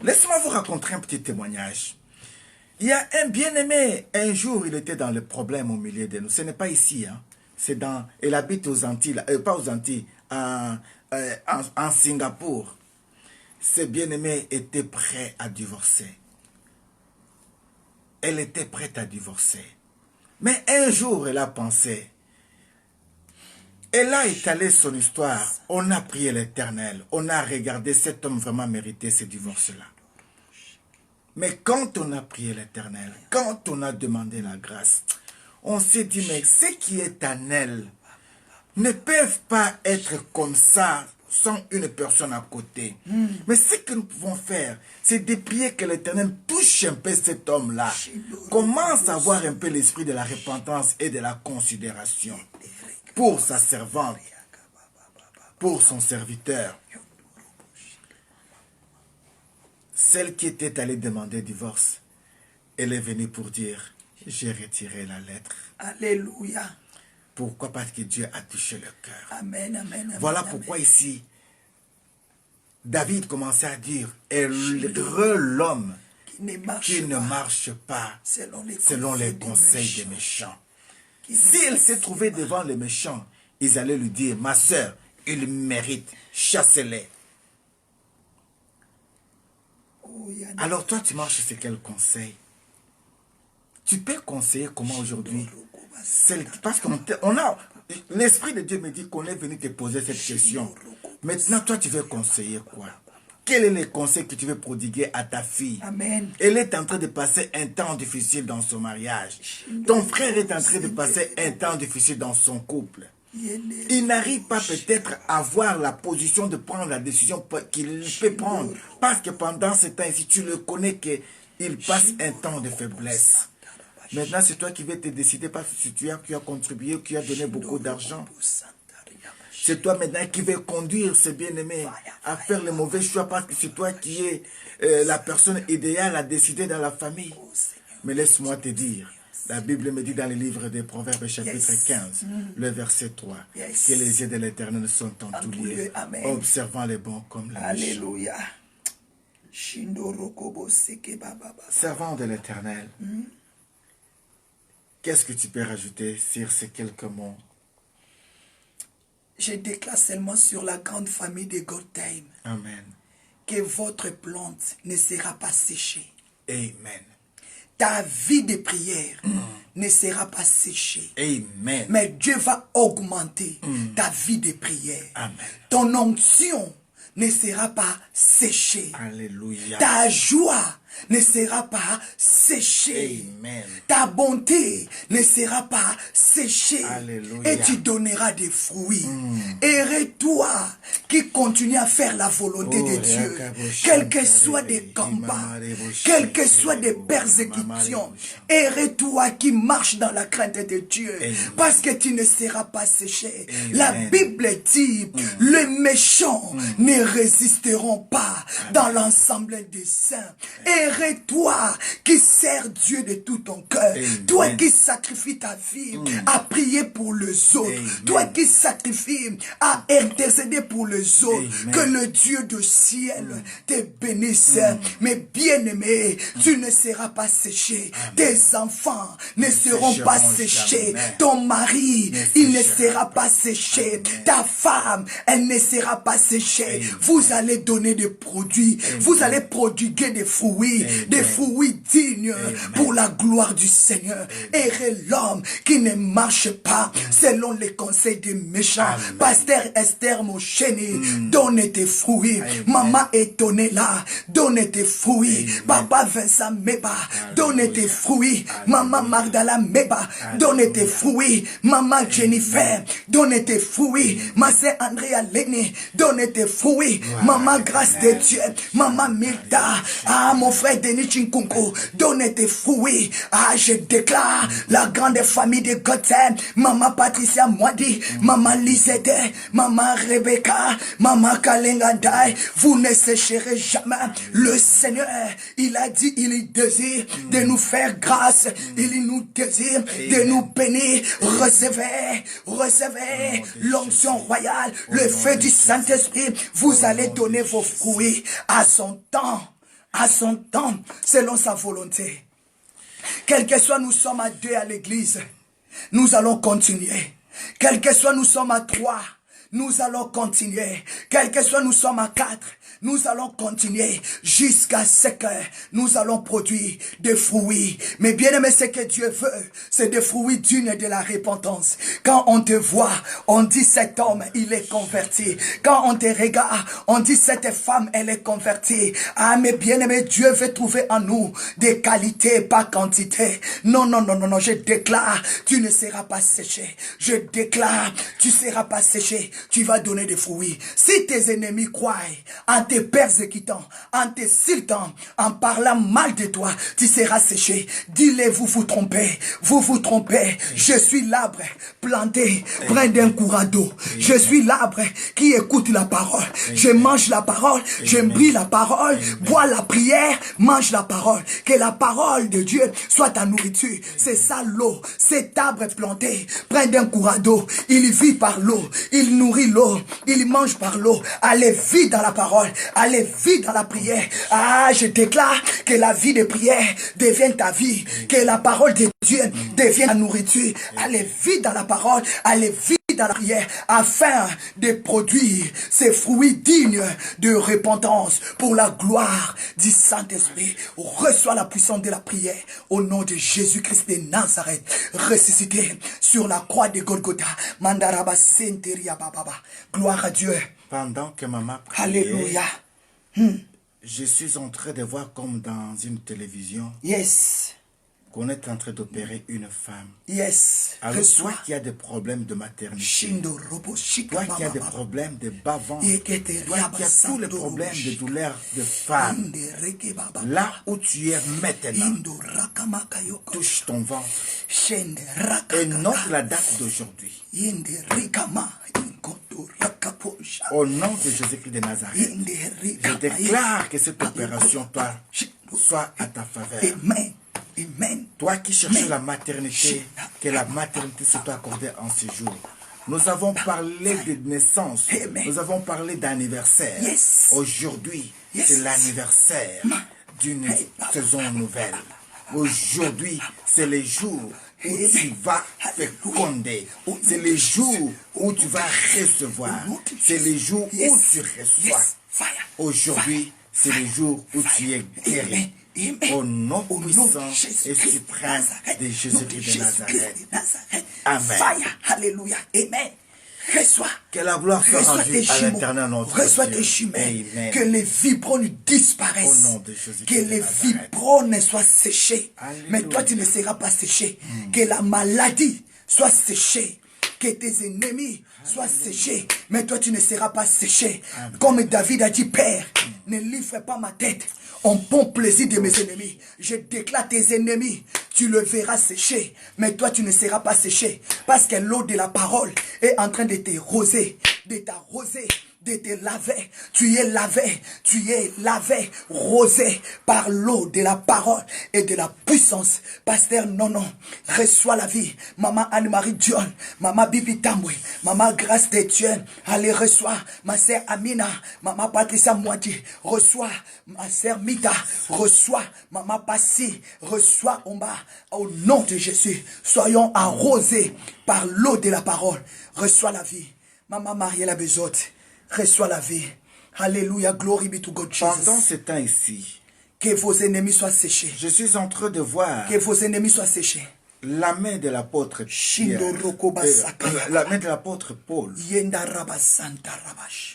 Laisse-moi vous raconter un petit témoignage. Il y a un bien-aimé, un jour, il était dans le problème au milieu de nous. Ce n'est pas ici, hein. C'est dans... Il habite aux Antilles, pas aux Antilles, en Singapour. Ce bien-aimé était prêt à divorcer. Elle était prête à divorcer. Mais un jour, elle a pensé. Elle a étalé son histoire. On a prié l'Éternel. On a regardé cet homme vraiment mériter ce divorce-là. Mais quand on a prié l'Éternel, quand on a demandé la grâce, on s'est dit, mais ce qui est en elle ne peuvent pas être comme ça sans une personne à côté. Mais ce que nous pouvons faire, c'est de prier que l'Éternel touche un peu cet homme-là. Commence à avoir un peu l'esprit de la repentance et de la considération pour sa servante, pour son serviteur. Celle qui était allée demander divorce, elle est venue pour dire, j'ai retiré la lettre. Alléluia. Pourquoi? Parce que Dieu a touché le cœur. Amen, amen, voilà amen, pourquoi ici, David commençait à dire, heureux l'homme qui ne marche pas selon les conseils des méchants. S'il s'est trouvé devant les méchants, ils allaient lui dire, ma soeur, il mérite, chassez-les. Alors toi, tu marches sur quel conseil? Tu peux conseiller comment aujourd'hui? Parce qu'on a... L'Esprit de Dieu me dit qu'on est venu te poser cette question. Maintenant, toi, tu veux conseiller quoi? Quel est le conseil que tu veux prodiguer à ta fille? Amen. Elle est en train de passer un temps difficile dans son mariage. Ton frère est en train de passer un temps difficile dans son couple. Il n'arrive pas peut-être à avoir la position de prendre la décision qu'il peut prendre. Parce que pendant ce temps-ci, tu le connais qu'il passe un temps de faiblesse. Maintenant, c'est toi qui vas te décider parce que c'est toi qui as contribué, qui as donné beaucoup d'argent. C'est toi maintenant qui vas conduire ce bien-aimé à faire le mauvais choix parce que c'est toi qui es la personne idéale à décider dans la famille. Mais laisse-moi te dire, La Bible me dit dans le livre des Proverbes chapitre 15, le verset 3, que les yeux de l'Éternel sont en tout lieu, observant les bons comme les méchants. Alléluia. Servant de l'Éternel, qu'est-ce que tu peux rajouter sur ces quelques mots? Je déclare seulement sur la grande famille de God Time. Amen. Que votre plante ne sera pas séchée. Amen. Ta vie de prière ne sera pas séchée. Amen. Mais Dieu va augmenter ta vie de prière. Amen. Ton onction ne sera pas séchée. Alléluia. Ta joie ne sera pas séchée. Amen. Ta bonté ne sera pas séchée. Alléluia. Et tu donneras des fruits. Et toi qui continue à faire la volonté de Dieu, quels que soient des combats, quelles que soient des persécutions, et toi qui marche dans la crainte de Dieu, parce que tu ne seras pas séché. La Bible dit, les méchants ne résisteront pas dans l'ensemble des saints. Et toi qui sers Dieu de tout ton cœur, toi qui sacrifies ta vie à prier pour les autres, toi qui sacrifies à intercéder pour les autres, que le Dieu du ciel te bénisse. Mais bien-aimé, tu ne seras pas séché. Tes enfants ne seront pas séchés. Ton mari, il ne sera pas séché. Ta femme, elle ne sera pas séchée. Vous allez donner des produits. Vous allez prodiguer des fruits dignes pour la gloire du Seigneur. Et l'homme qui ne marche pas selon les conseils des méchants. Pasteur Esther Mosheni, donne tes fruits. Maman étonnée là, donne tes fruits. Papa Vincent Meba, donne tes fruits. Maman Magdala Meba, donne tes fruits. Maman Jennifer, donne tes fruits. Ma sœur Andrea Lenny, donne tes fruits. Maman Grâce de Dieu, Maman Milda, mon frère Denis Chinkunko, donne tes fruits. Je déclare la grande famille de Gotham, Maman Patricia Mwadi, Maman Lisette, Maman Rebecca, Maman Kalengandai, vous ne sécherez jamais. Le Seigneur, il a dit, il désire de nous faire grâce, il nous désire de nous bénir. Recevez l'onction royale, le feu du Saint-Esprit. Vous allez donner vos fruits à son temps, selon sa volonté. Quel que soit nous sommes à 2 à l'église, nous allons continuer. Quel que soit nous sommes à 3, nous allons continuer. Quel que soit nous sommes à 4, nous allons continuer jusqu'à ce que nous allons produire des fruits. Mais bien aimé, ce que Dieu veut, c'est des fruits dignes de la repentance. Quand on te voit, on dit cet homme, il est converti. Quand on te regarde, on dit cette femme, elle est convertie. Ah, mais bien aimé, Dieu veut trouver en nous des qualités, pas quantité. Non, je déclare, tu ne seras pas séché. Je déclare, tu seras pas séché. Tu vas donner des fruits. Si tes ennemis croient en te persécutant, en te siltant, en parlant mal de toi, tu seras séché. Dis-les, vous vous trompez. Vous vous trompez. Je suis l'arbre planté près d'un courant d'eau. Je suis l'arbre qui écoute la parole. Je mange la parole. Je brille la parole. Bois la prière. Mange la parole. Que la parole de Dieu soit ta nourriture. C'est ça l'eau. Cet arbre planté près d'un courant d'eau. Il vit par l'eau. Il nourrit l'eau. Il mange par l'eau. Allez vite dans la parole. Allez vite dans la prière. Je déclare que la vie de prière devienne ta vie. Que la parole de Dieu devienne ta nourriture. Allez vite dans la parole. Allez vite dans la prière afin de produire ces fruits dignes de repentance pour la gloire du Saint-Esprit. Reçois la puissance de la prière au nom de Jésus-Christ de Nazareth, ressuscité sur la croix de Golgotha. Mandaraba Senteria Bababa. Gloire à Dieu. Pendant que maman priait, Alléluia. Je suis en train de voir comme dans une télévision. Yes. Qu'on est en train d'opérer une femme. Yes. Alors toi qui as des problèmes de maternité, toi qui as des problèmes de bas-ventre, toi qui as tous les problèmes de douleur de femme, là où tu es maintenant, touche ton ventre et note la date d'aujourd'hui. Au nom de Jésus-Christ de Nazareth, je déclare que cette opération soit à ta faveur. Amen. Amen. Toi qui cherches la maternité, que la maternité se soit accordée en ce jour. Nous avons parlé de naissance. Nous avons parlé d'anniversaire. Aujourd'hui, c'est l'anniversaire d'une saison nouvelle. Aujourd'hui, c'est le jour où tu vas féconder. C'est le jour où tu vas recevoir. C'est le jour où tu reçois. Aujourd'hui, c'est le jour où tu es guéri. Au nom puissant et suprême de Jésus-Christ de Nazareth. Amen. Alléluia. Amen. Reçois. Que la gloire soit rendue à l'Éternel notre Dieu. Reçois tes chimères. Que les vibrons disparaissent. Au nom de Jésus. Que les vibrons soient séchés. Mais toi, tu ne seras pas séché. Que la maladie soit séchée. Que tes ennemis soient séchés. Mais toi, tu ne seras pas séché. Comme David a dit, Père, ne livre pas ma tête en bon plaisir de mes ennemis. Je déclare tes ennemis, tu le verras sécher, mais toi tu ne seras pas séché, parce que l'eau de la parole est en train de t'arroser, de te laver. Tu es lavé, rosé par l'eau de la parole et de la puissance. Pasteur Nono, reçois la vie. Maman Anne-Marie Dion, Maman Bibi Tamboué, Maman Grâce de Dieu, allez reçois. Ma sœur Amina, Maman Patricia Moiti, reçois. Ma sœur Mita, reçois. Maman Passi, reçois en bas. Au nom de Jésus, soyons arrosés par l'eau de la parole. Reçois la vie. Maman Mariella Bezotte, reçois la vie. Alléluia, glory be to God, Jesus. Pendant ce temps ici, que vos ennemis soient séchés. Je suis en train de voir que vos ennemis soient séchés. La main de l'apôtre la main de l'apôtre Paul.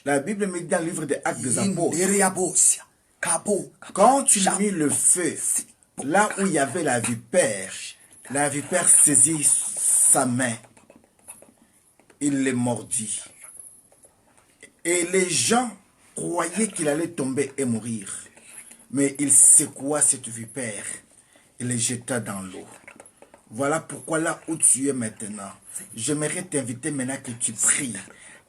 La Bible me dit dans le livre des Actes des Apôtres. Quand tu mis le feu là où il y avait la vipère saisit sa main. Il les mordit. Et les gens croyaient qu'il allait tomber et mourir. Mais il secoua cette vipère et les jeta dans l'eau. Voilà pourquoi là où tu es maintenant, j'aimerais t'inviter maintenant que tu pries.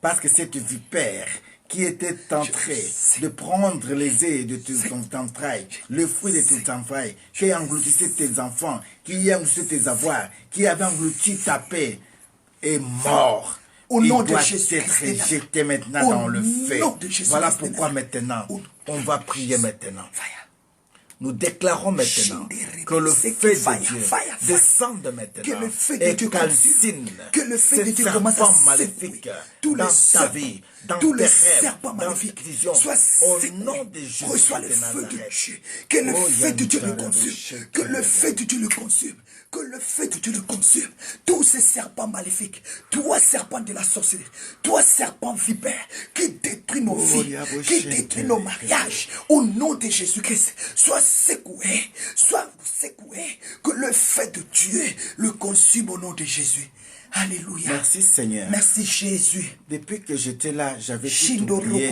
Parce que cette vipère qui était en train de prendre les œufs de tes entrailles, le fruit de tes entrailles, qui a englouti tes enfants, qui a englouti tes avoirs, qui avait englouti ta paix, est mort. Au nom de Jésus, être jeté maintenant dans le feu. Voilà pourquoi maintenant, on va prier maintenant. Nous déclarons maintenant que le feu de Dieu descende maintenant et calcine ces serpents maléfiques dans ta vie, dans tes rêves, dans tes visions. Au nom de Jésus de Nazareth. Que le feu de Dieu le consume. Que le feu de Dieu le consume. Que le feu de Dieu le consume. Tous ces serpents maléfiques, toi serpent de la sorcellerie, toi serpent vipère qui détruit nos vies, qui détruit nos mariages, au nom de Jésus-Christ, sois secoué, que le feu de Dieu le consume au nom de Jésus. Alléluia. Merci Seigneur. Merci Jésus. Depuis que j'étais là, j'avais tout oublié.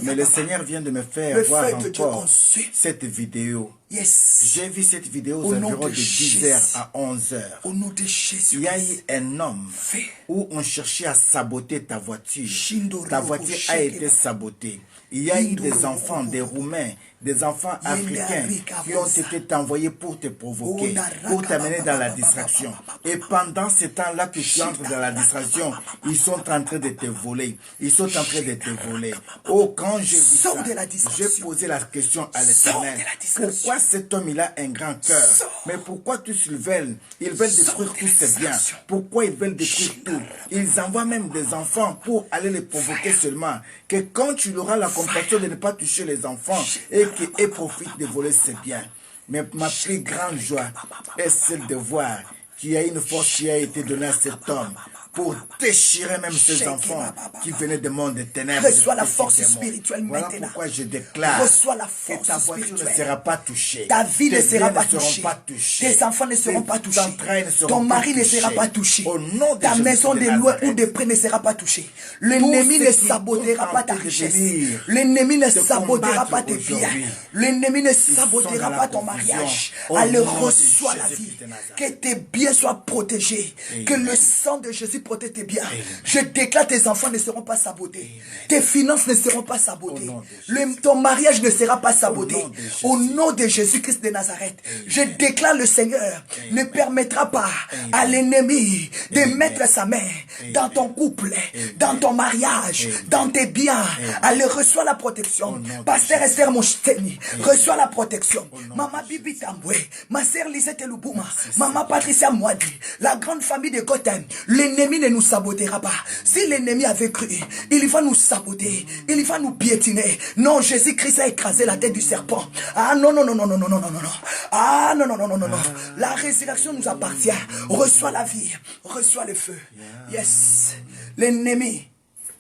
Mais le Seigneur vient de me faire voir encore cette vidéo. J'ai vu cette vidéo aux environs de 10h à 11h. Au nom de Jésus. Il y a eu un homme où on cherchait à saboter ta voiture. Ta voiture a été sabotée. Il y a eu des enfants, des Roumains, des enfants africains qui ont été envoyés pour te provoquer, pour t'amener dans la distraction. Et pendant ce temps-là que tu entres dans la distraction, ils sont en train de te voler. Ils sont en train de te voler. Oh, quand j'ai vu ça, j'ai posé la question à l'Éternel. Pourquoi cet homme, il a un grand cœur? Mais pourquoi tous ils veulent détruire tous ces biens? Pourquoi ils veulent détruire tout? Ils envoient même des enfants pour aller les provoquer seulement. Que quand tu auras la compassion de ne pas toucher les enfants et qu'ils profitent de voler ses biens. Mais ma plus grande joie est celle de voir qu'il y a une force qui a été donnée à cet homme pour déchirer même ces enfants qui venaient du monde des ténèbres. Reçois la force spirituelle maintenant. Voilà pourquoi je déclare que ta voiture ne sera pas touchée. Ta vie ne sera pas touchée. Tes enfants ne seront pas touchés. Ton mari ne sera pas touché. Ta maison de loin ou de près ne sera pas touchée. L'ennemi ne sabotera pas ta richesse. L'ennemi ne sabotera pas tes biens. L'ennemi ne sabotera pas ton mariage. Alors reçois la vie. Que tes biens soient protégés. Que le sang de Jésus porter tes biens. Je déclare tes enfants ne seront pas sabotés. Tes finances ne seront pas sabotées. Ton mariage ne sera pas saboté. Au nom de Jésus-Christ de Nazareth, je déclare le Seigneur ne permettra pas à l'ennemi de mettre sa main dans ton couple, dans ton mariage, dans tes biens. Allez, reçois la protection. Pasteur Esther Mousteni, reçois la protection. Maman Bibi Tamboué, ma sœur Lisette Lubouma, maman Patricia Mouadi, la grande famille de Gotham. L'ennemi ne nous sabotera pas. Si l'ennemi avait cru, il va nous saboter, il va nous piétiner. Non, Jésus-Christ a écrasé la tête du serpent. Ah non, non, non, non, non, non, non, non, non. Ah non, non, non, non, non, non. La résurrection nous appartient. Reçois la vie, reçois le feu. Yes. L'ennemi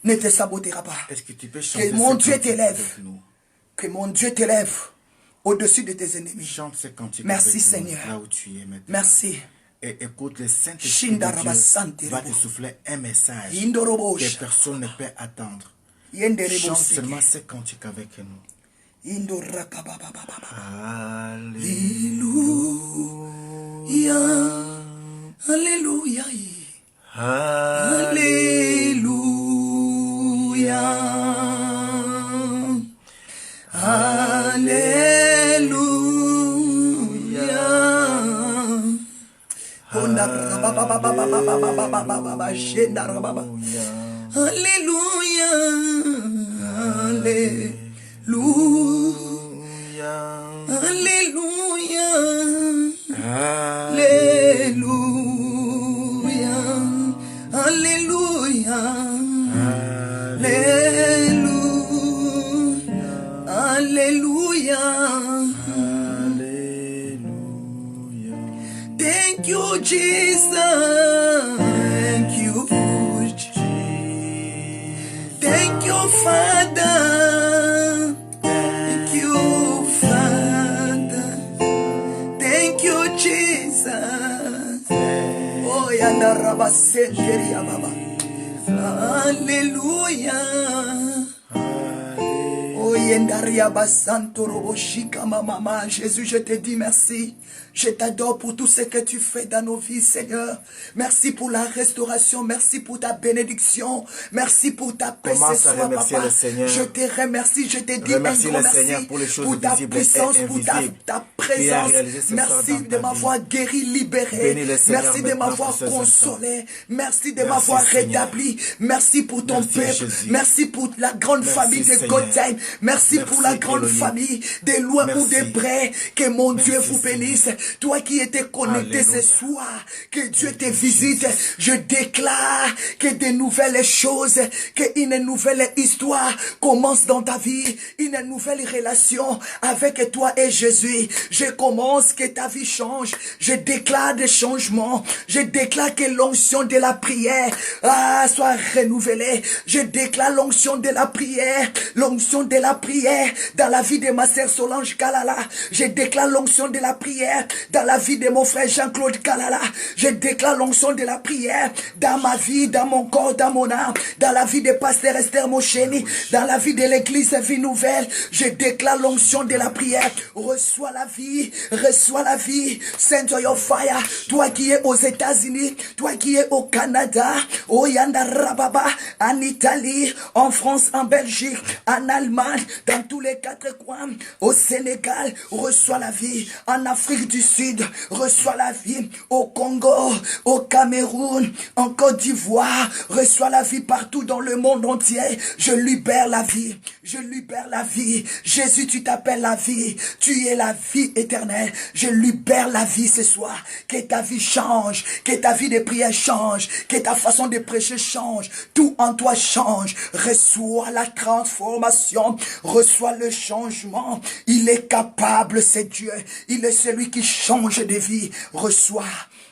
ne te sabotera pas. Que mon Dieu t'élève. Que mon Dieu t'élève au-dessus de tes ennemis. Merci Seigneur. Merci. Et écoute, le Saint-Esprit de Dieu va te souffler un message que personne ne peut attendre. Chante seulement ce cantique avec nous. Alléluia. Alléluia. Alléluia. Alléluia. Alléluia. Alléluia. Alléluia. Alléluia. Alléluia. Alléluia. Thank you, Jesus. Thank you, Jesus. Thank you, Father. Thank you, Father. Thank you, Jesus. Oh, yanda raba senderi baba. Alléluia. Oh, yendaria basanto robo shika mama. Jésus, je te dis merci. Je t'adore pour tout ce que tu fais dans nos vies, Seigneur. Merci pour la restauration. Merci pour ta bénédiction. Merci pour ta paix ce soir, papa. Je te remercie. Je te dis un grand merci pour ta puissance, pour ta présence. Merci de m'avoir guéri, libéré. Merci de m'avoir consolé. Merci de m'avoir rétabli. Merci pour ton peuple. Merci pour la grande famille de Gotham. Merci pour la grande famille de loin ou de près. Que mon Dieu vous bénisse. Toi qui étais connecté ce soir, que Dieu te visite. Je déclare que de nouvelles choses, qu'une nouvelle histoire commence dans ta vie, une nouvelle relation avec toi et Jésus. Je commence que ta vie change. Je déclare des changements. Je déclare que l'onction de la prière soit renouvelée. Je déclare l'onction de la prière, l'onction de la prière dans la vie de ma sœur Solange Kalala. Je déclare l'onction de la prière dans la vie de mon frère Jean-Claude Kalala. Je déclare l'onction de la prière dans ma vie, dans mon corps, dans mon âme, dans la vie de pasteur Esther Mosheni, dans la vie de l'église Vie Nouvelle. Je déclare l'onction de la prière. Reçois la vie, reçois la vie. Send your fire. Toi qui es aux États-Unis, toi qui es au Canada, au Yanda Rababa, en Italie, en France, en Belgique, en Allemagne, dans tous les quatre coins, au Sénégal, reçois la vie. En Afrique du Sud, reçois la vie. Au Congo, au Cameroun, en Côte d'Ivoire, reçois la vie partout dans le monde entier. Je libère la vie. Je libère la vie. Jésus, tu t'appelles la vie. Tu es la vie éternelle. Je libère la vie ce soir. Que ta vie change. Que ta vie de prière change. Que ta façon de prêcher change. Tout en toi change. Reçois la transformation. Reçois le changement. Il est capable, c'est Dieu. Il est celui qui change de vie. Reçois.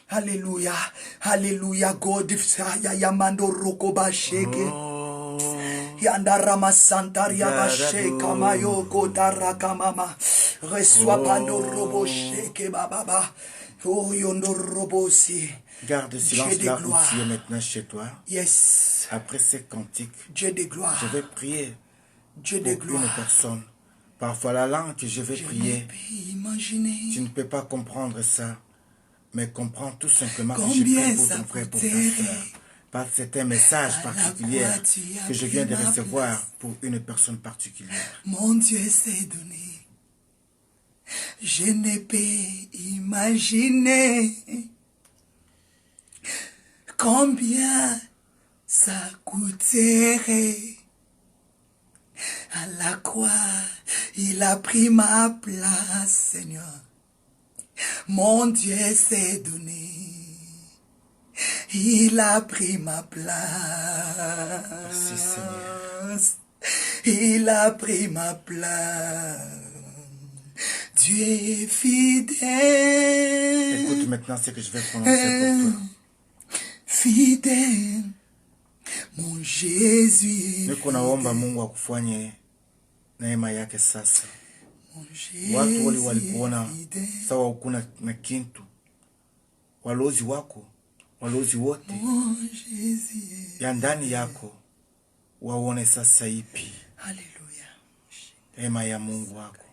Alléluia. Alléluia. God Yamando Rokoba Sheke. Yandarama Santaria Basheka Mayo Kodaraka Mama. Reçois Bando Robo Sheke Baba. Oh Yondo Robosi. Garde silence là où tu es maintenant chez toi. Yes. Après ces cantiques, Dieu de gloire. Je vais prier Dieu de pour gloire. une personne. Parfois la langue que je vais prier, tu ne peux pas comprendre ça. Mais comprends tout simplement que je prie pour ton frère, pour ta soeur. Parce que c'est un message particulier que je viens de recevoir pour une personne particulière. Mon Dieu s'est donné. Je ne peux imaginer combien ça coûterait. À la croix, il a pris ma place, Seigneur. Mon Dieu s'est donné. Il a pris ma place. Merci, Seigneur. Il a pris ma place. Dieu est fidèle. Écoute maintenant ce que je vais prononcer pour toi. Fidèle. Mon Jésus. Niko naomba Mungu akufanye neema yake sasa. Watu wale walikuona sawa ukuna na kintu. Walozi wako, walozi wote ya ndani yako waone sasa ipi. Haleluya. Neema ya Mungu wako.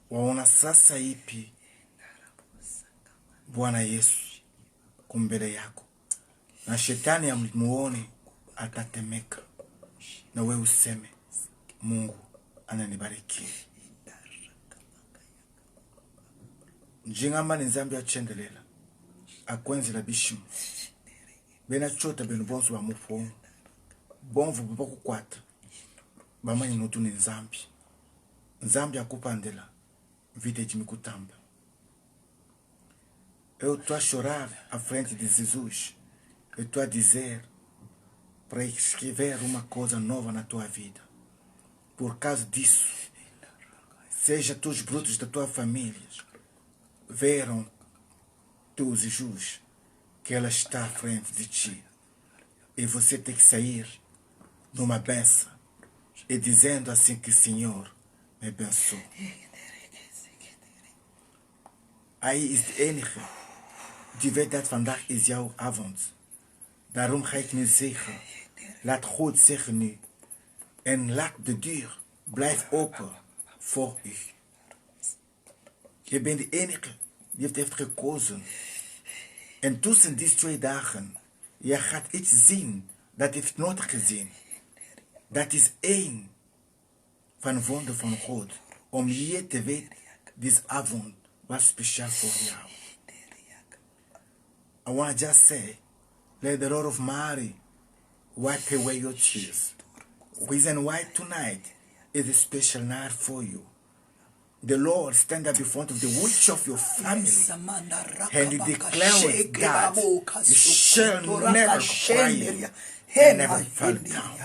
Waona sasa ipi Bwana Yesu kumbele yako. Na shetani amuone atatemeka. Na wewe useme Mungu ananibariki. Njingamba nzambi achendelela. Akwenzela bishimu. Bena chota benu bonso ba mufo. Bonvu baba kukwata. Bamanyi notu ni nzambi. Nzambi akupandela. Vite jimikutamba. Eu tô a chorar à frente de Jesus. Eu tô a dizer para escrever uma coisa nova na tua vida. Por causa disso, seja teus brutos da tua família veram tu, Jesus, que ela está à frente de ti. E você tem que sair numa benção e dizendo assim que Senhor me abençoe. Hij is de enige die weet dat vandaag is jouw avond. Daarom ga ik nu zeggen, laat God zeggen nu. En laat de deur blijf open voor u. Je bent de enige die heeft gekozen. En tussen die 2 dagen, je gaat iets zien dat heeft nooit gezien. Dat is één van wonder van God. Om je te weten, deze avond was speciaal voor jou. I want to just say, let the Lord of Mary wipe away your tears. Reason why tonight is a special night for you. The Lord stand up in front of the witch of your family and you declare that you shall never cry and never fall down.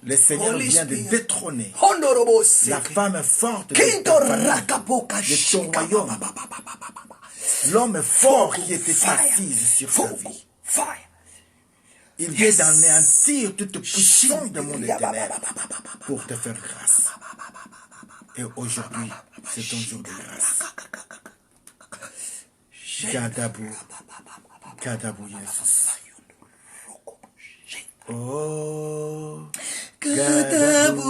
Le Seigneur vient de détrôner la femme forte de ton royaume. L'homme fort qui était assis sur ta vie. Il vient d'anéantir toute puissance de mon éternel pour te faire grâce. Et aujourd'hui, c'est ton jour de grâce. Gadabou, Gadabou Jesus. Oh, Gadabou.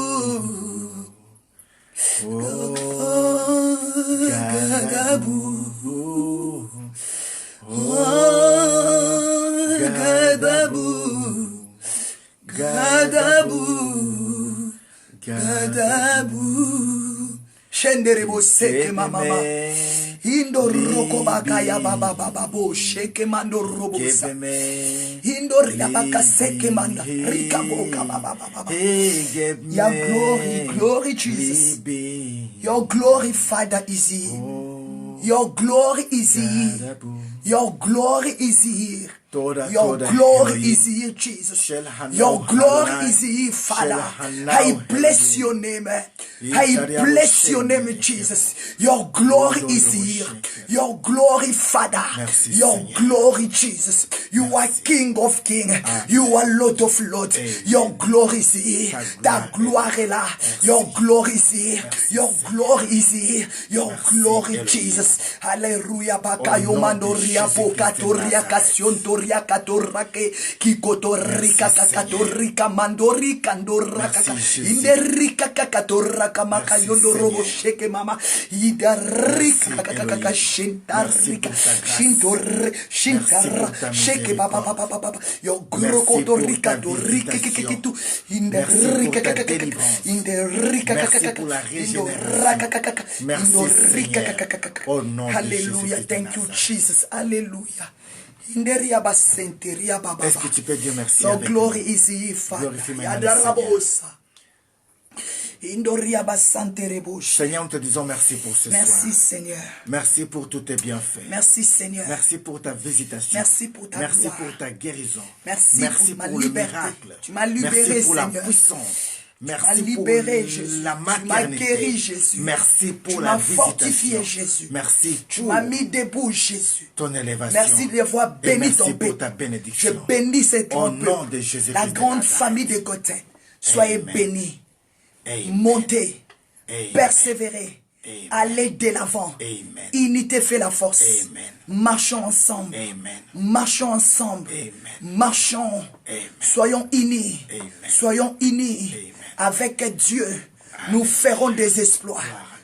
Oh, Gadabou. Oh, Gadabou. Gadabou. Gadabou. Shenderebo seke mama. Indo roko bakaya baba baba bo sheke mando robosa. Indo riabaka seke manda rika boka baba baba. Your glory, glory Jesus. Your glory, Father, is here. Your glory is here. Your glory is here. Your glory is here, Jesus. Your glory is here, Father. I bless your name. I bless your name, Jesus. Your glory is here. Your glory, Father. Your glory, Jesus. You are King of Kings. You are Lord of Lords. Your glory is here. Ta gloire est là. Your glory is here. Your glory is here. Your glory, Jesus. Hallelujah. Bakayo mandoria pokatoria kasiontoria. Mandoria Katorake, Kikotorika Kakatorika, Mandorika, Ndoraka, Inderika Kakatoraka, Makayondorobo Sheke Mama, Idarika Kakaka, Shintarika, Shintor, Shintara, Sheke Baba, Yo Grokotorika, Dorika Kikitu, Inderika Kakaka, Inderika Kakaka, Indoraka, Indorika. Hallelujah, thank you, Jesus. Hallelujah. Est-ce que tu peux dire merci Your avec glory nous? is here, Father. Glorifie maintenant le Seigneur. Seigneur, nous te disons merci pour ce soir. Merci, Seigneur. Merci pour tous tes bienfaits. Merci, Seigneur. Merci pour ta visitation. Merci pour ta Merci gloire. pour ta guérison. Merci pour pour ma le liberté. miracle. Tu m'as libéré, Merci pour Seigneur. la puissance. Merci libéré, pour Jésus. la Tu m'as maternité. guéri, Jésus. Merci pour Tu la m'as fortifié, visitation. Jésus. Merci Tu pour m'as mis debout, Jésus. ton élévation. Merci de voir Et béni merci ton pour peuple. ta Je bénédiction. bénis cet Au ton nom de peuple. Jésus-Christ La de grande Nazareth. famille de Gothen. Soyez Amen. bénis. Amen. Montez. Amen. Persévérez. Amen. Allez de l'avant. Amen. Unité fait la force. Amen. Marchons ensemble. Amen. Marchons ensemble. Amen. Marchons. Amen. Soyons unis. Amen. Soyons unis. Amen. Avec Dieu, nous ferons des exploits.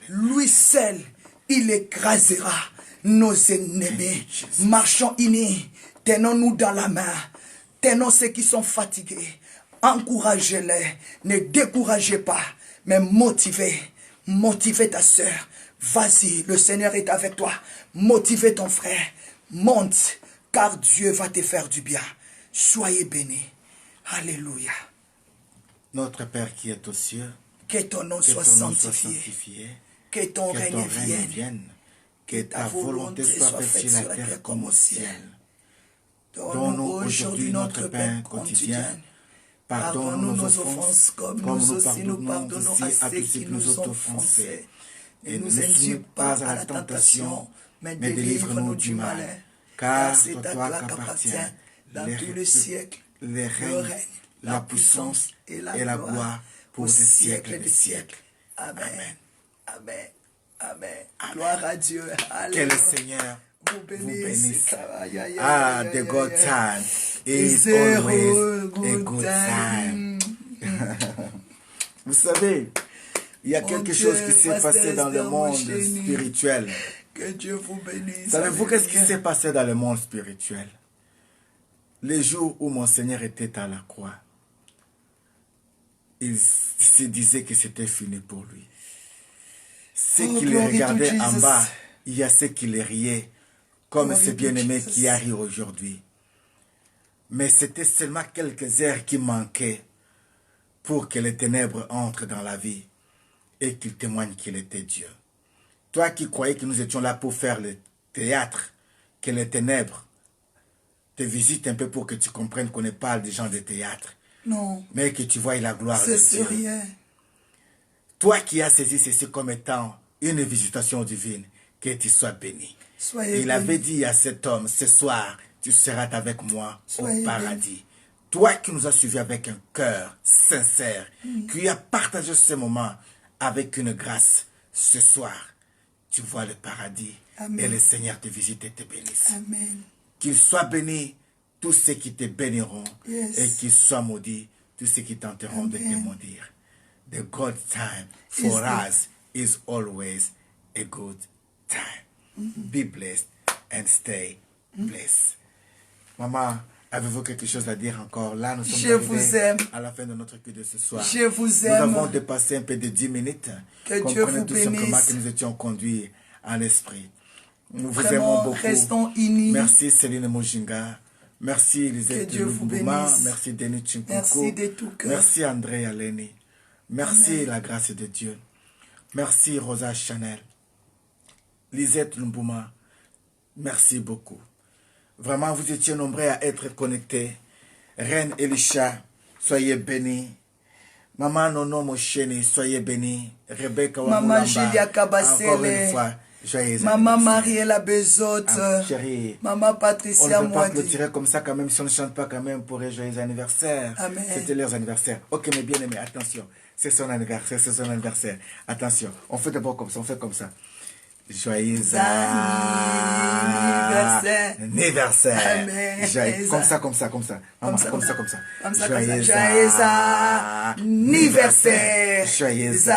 Lui seul, il écrasera nos ennemis. Marchons unis. Tenons-nous dans la main. Tenons ceux qui sont fatigués. Encouragez-les. Ne découragez pas, mais motivez. Motivez ta soeur. Vas-y, le Seigneur est avec toi. Motivez ton frère. Monte, car Dieu va te faire du bien. Soyez bénis. Alléluia. Notre Père qui est aux cieux, que ton nom soit sanctifié. Que ton règne vienne. Que ta volonté soit faite sur la terre comme au ciel. Donne-nous aujourd'hui notre pain quotidien. Pardonne-nous nos offenses comme nous aussi nous pardonnons à ceux qui nous ont offensés. Et ne nous induis pas à la tentation, mais délivre-nous du mal. Car c'est à toi qu'appartient dans tout le siècle le règne, la puissance et la gloire pour des siècles et des siècles. Amen. Amen. Amen. Gloire à Dieu. Que le Seigneur vous bénisse. Ah, the good time is always a good time. Vous savez, il y a quelque chose qui s'est passé dans le monde spirituel. Que Dieu vous bénisse. Savez-vous qu'est-ce qui s'est passé dans le monde spirituel? Les jours où mon Seigneur était à la croix, il se disait que c'était fini pour lui. Ceux qui le regardaient en bas, il y a ceux qui les riaient, comme ce bien-aimé qui arrive aujourd'hui. Mais c'était seulement quelques heures qui manquaient pour que les ténèbres entrent dans la vie et qu'il témoigne qu'il était Dieu. Toi qui croyais que nous étions là pour faire le théâtre, que les ténèbres te visitent un peu pour que tu comprennes qu'on ne parle des gens de théâtre. Non. Mais que tu vois la gloire de Dieu. Rien. Toi qui as saisi ceci comme étant une visitation divine, que tu sois béni. Il avait dit à cet homme, ce soir, tu seras avec moi au paradis. Toi qui nous as suivis avec un cœur sincère, qui as partagé ce moment avec une grâce, ce soir, tu vois le paradis. Amen. Et le Seigneur te visite et te bénisse. Amen. Qu'il soit béni tous ceux qui te béniront et qu'il soit maudit tous ceux qui tenteront de te maudire. The good time for us is always a good time. Be blessed and stay blessed. Maman, avez-vous quelque chose à dire encore? Là, nous sommes arrivés à la fin de notre culte de ce soir. Je vous aime. Nous avons dépassé un peu de 10 minutes. Que Dieu vous tout bénisse. simplement que nous étions conduits en esprit. Nous vous Vraiment, aimons beaucoup. restons unis. Merci Céline Mojinga. Merci Elisabeth Lubouma. Merci Denis Chinkoko. Merci de tout cœur. Merci André Aleni. Merci la grâce de Dieu. Merci Rosa Chanel. Lisette Lumbouma. Merci beaucoup. Vraiment, vous étiez nombreux à être connectés. Reine Elisha, soyez bénis. Maman Nono Mosheni, soyez bénis. Rebecca Maman Julia Kabasele. Encore une fois, joyeux Maman Mariella Bezotte. Chérie, Maman Patricia on ne peut pas Moadi. clôturer comme ça quand même si on ne chante pas quand même pour un joyeux anniversaire. Amen. C'était leurs anniversaires. Ok, mais bien aimé, attention. C'est son anniversaire, c'est son anniversaire. Attention, on fait d'abord comme ça, on fait comme ça. Joyeux anniversaire. Amen. Joyeux. Comme ça. Maman, comme ça. Joyeux anniversaire. Joyeux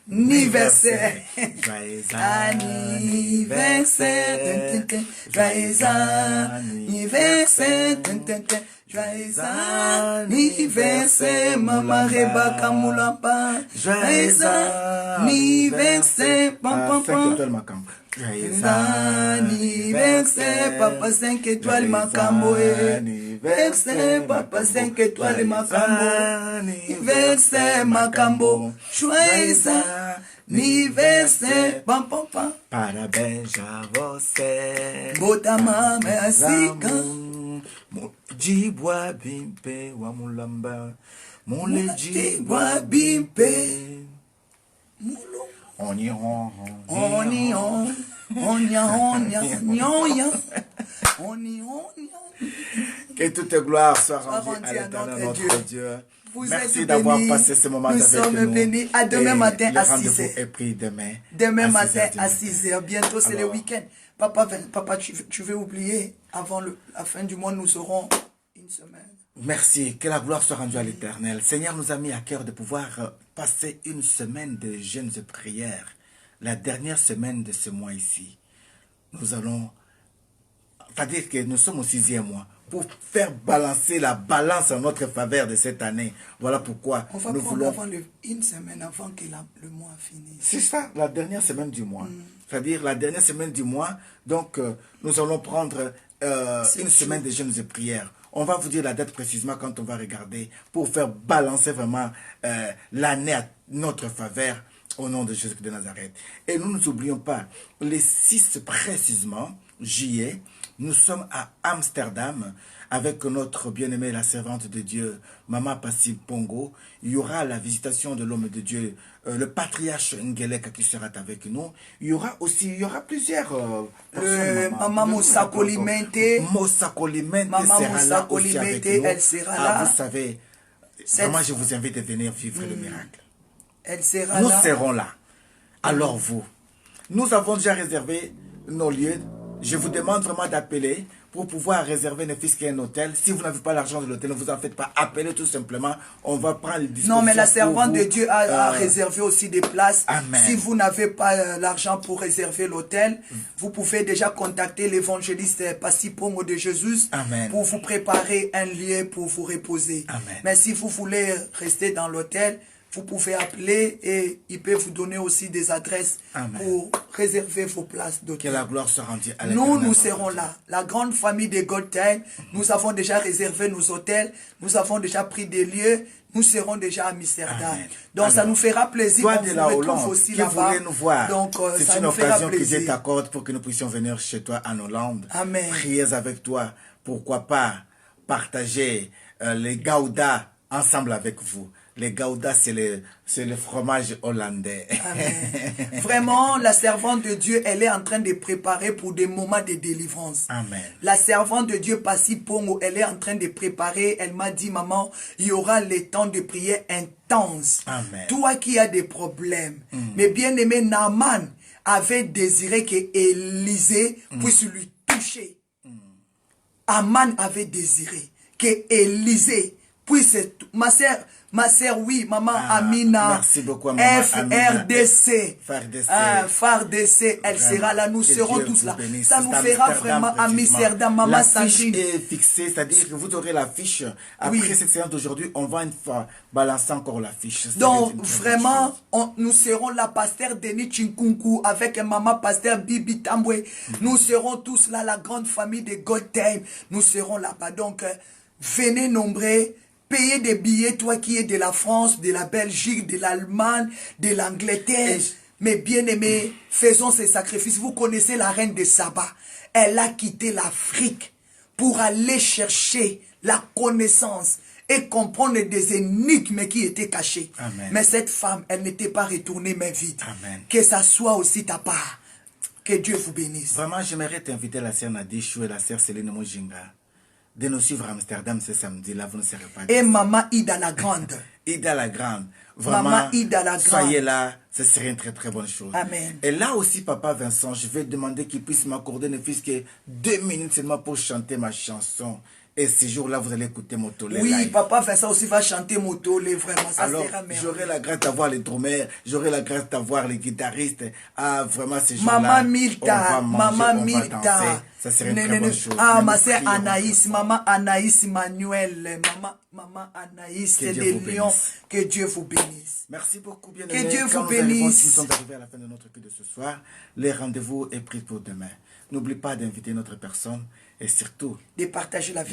anniversaire. Joyeux anniversaire. Joyeux anniversaire. Joyeux anniversaire, Maman Rebecca Moulamba. Joyeux anniversaire, papa. Joyeux anniversaire, Papa 5 étoiles Macambo. Anniversaire, Papa 5 étoiles Macambo. Anniversaire Macambo. Joyeux anniversaire, papa. Parabéns a você. Botama, merci. Jibwa bimpe wa mulamba. Mole jibwa bimpe. Que toute gloire soit rendue à l'éternel notre Dieu. Merci d'avoir passé ce moment avec nous. Nous sommes bénis. À demain matin à 6 h. Et pris demain. Demain matin à 6 h. Bientôt c'est le week-end. Papa, tu veux oublier, avant la fin du mois, nous aurons une semaine. Merci, que la gloire soit rendue à l'Éternel. Seigneur nous a mis à cœur de pouvoir passer une semaine de jeûnes et prières. La dernière semaine de ce mois ici. Nous allons, c'est-à-dire que nous sommes au 6e mois, pour faire balancer la balance en notre faveur de cette année. Voilà pourquoi on va nous voulons... une semaine avant que le mois finisse. C'est ça, la dernière semaine du mois. C'est-à-dire la dernière semaine du mois. Donc, nous allons prendre une semaine de jeûnes et prières. On va vous dire la date précisément quand on va regarder pour faire balancer vraiment l'année à notre faveur au nom de Jésus de Nazareth. Et nous n'oublions pas, les 6 précisément, juillet, nous sommes à Amsterdam avec notre bien-aimée, la servante de Dieu, Maman Passi Pongo. Il y aura la visitation de l'homme de Dieu, le patriarche Ngeleka qui sera avec nous. Il y aura plusieurs Maman Moussa Kolimente. Moussa Kolimente sera là aussi avec nous. Elle sera là. Vous savez, vraiment je vous invite à venir vivre le miracle. Elle sera nous là. serons là. Alors vous, nous avons déjà réservé nos lieux. Je vous demande vraiment d'appeler pour pouvoir réserver ne fût-ce qu'un hôtel. Si vous n'avez pas l'argent de l'hôtel, ne vous en faites pas. Appelez tout simplement. On va prendre les dispositions. Non, mais la servante de Dieu a réservé aussi des places. Amen. Si vous n'avez pas l'argent pour réserver l'hôtel, vous pouvez déjà contacter l'évangéliste Passi Pongo de Jésus. Amen. Pour vous préparer un lieu pour vous reposer. Amen. Mais si vous voulez rester dans l'hôtel, vous pouvez appeler et il peut vous donner aussi des adresses. Amen. Pour réserver vos places d'hôtel. Que la gloire soit rendue à l'Éternel. Nous serons là. La grande famille de Goldtime, nous avons déjà réservé nos hôtels, nous avons déjà pris des lieux, nous serons déjà à Amsterdam. Amen. Donc alors, ça nous fera plaisir. Toi de la Hollande, aussi qui voulait nous voir. Donc c'est une occasion que Dieu t'accorde pour que nous puissions venir chez toi en Hollande. Amen. Prier avec toi. Pourquoi pas partager les Gouda ensemble avec vous. Les Gouda, c'est le fromage hollandais. Amen. Vraiment, la servante de Dieu, elle est en train de préparer pour des moments de délivrance. Amen. La servante de Dieu, Passi Pongo, elle est en train de préparer. Elle m'a dit, maman, il y aura les temps de prière intense. Amen. Toi qui as des problèmes. Mais bien aimé, Naaman avait désiré que Élisée puisse lui toucher. Aman avait désiré que Élisée puisse... Ma sœur, oui, maman Amina. Merci beaucoup, maman FRDC. FARDC, elle sera là. Nous serons tous là. Ça nous fera vraiment Amsterdam, maman Sandrine. La fiche est fixée, c'est-à-dire que vous aurez la fiche. Après cette séance d'aujourd'hui, on va une fois balancer encore la fiche. Donc, vraiment, nous serons là, pasteur Denis Chinkunku, avec maman pasteur Bibi Tambwe. Nous serons tous là, la grande famille de Goldtime. Nous serons là-bas. Donc, venez nombreux. Payez des billets, toi qui es de la France, de la Belgique, de l'Allemagne, de l'Angleterre. Mais bien aimé, faisons ces sacrifices. Vous connaissez la reine de Saba. Elle a quitté l'Afrique pour aller chercher la connaissance et comprendre des énigmes qui étaient cachées. Amen. Mais cette femme, elle n'était pas retournée main vide. Amen. Que ça soit aussi ta part. Que Dieu vous bénisse. Vraiment, j'aimerais t'inviter la sœur Nadishou et la sœur Céline Mojinga de nous suivre à Amsterdam ce samedi. Là, vous ne serez pas. Et maman Ida la Grande. Ida la Grande. Vraiment, Ida la soyez là, ce serait une très très bonne chose. Amen. Et là aussi, Papa Vincent, je vais demander qu'il puisse m'accorder ne fût-ce que 2 minutes seulement pour chanter ma chanson. Et ce jour-là, vous allez écouter Motolé. Oui, live. Papa Vincent aussi va chanter Motolé, vraiment, ça alors, sera merveilleux. j'aurai la grâce d'avoir les drummers, j'aurai la grâce d'avoir les guitaristes. Ah, vraiment, ces jours-là, Maman Milta, Maman Milta. Ça serait une très bonne chose. Ah, ma sœur Anaïs, Maman Anaïs Manuel, Maman Anaïs de Lyon, que Dieu vous bénisse. Merci beaucoup, bien Que Dieu vous bénisse. Nous sommes arrivés à la fin de notre culte de ce soir. Les rendez-vous est pris pour demain. N'oublie pas d'inviter notre personne et surtout de partager la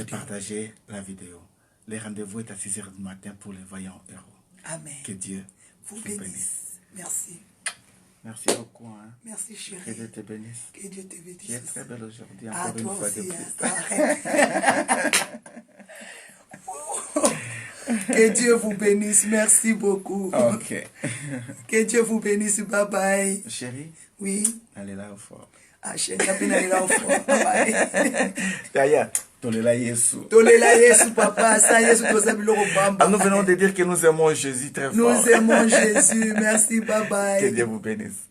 vidéo. Les rendez-vous est à 6h du matin pour les voyants héros. Amen. Que Dieu vous bénisse. Merci. Merci beaucoup. Hein. Merci chérie. Que Dieu te bénisse. Que Dieu te bénisse. Tu es très belle aujourd'hui. Ah, Encore une fois aussi, de plus. Que Dieu vous bénisse. Merci beaucoup. Ok. Que Dieu vous bénisse. Bye bye. Chérie. Oui. Allez là au fort. Ah, chérie, allez là au fort. Bye bye. D'ailleurs, Tolela Yesu. Tolela Yesu, papa. Ça, Yesu, nous venons de dire que nous aimons Jésus très fort. Nous aimons Jésus. Merci. Bye bye. Que Dieu vous bénisse.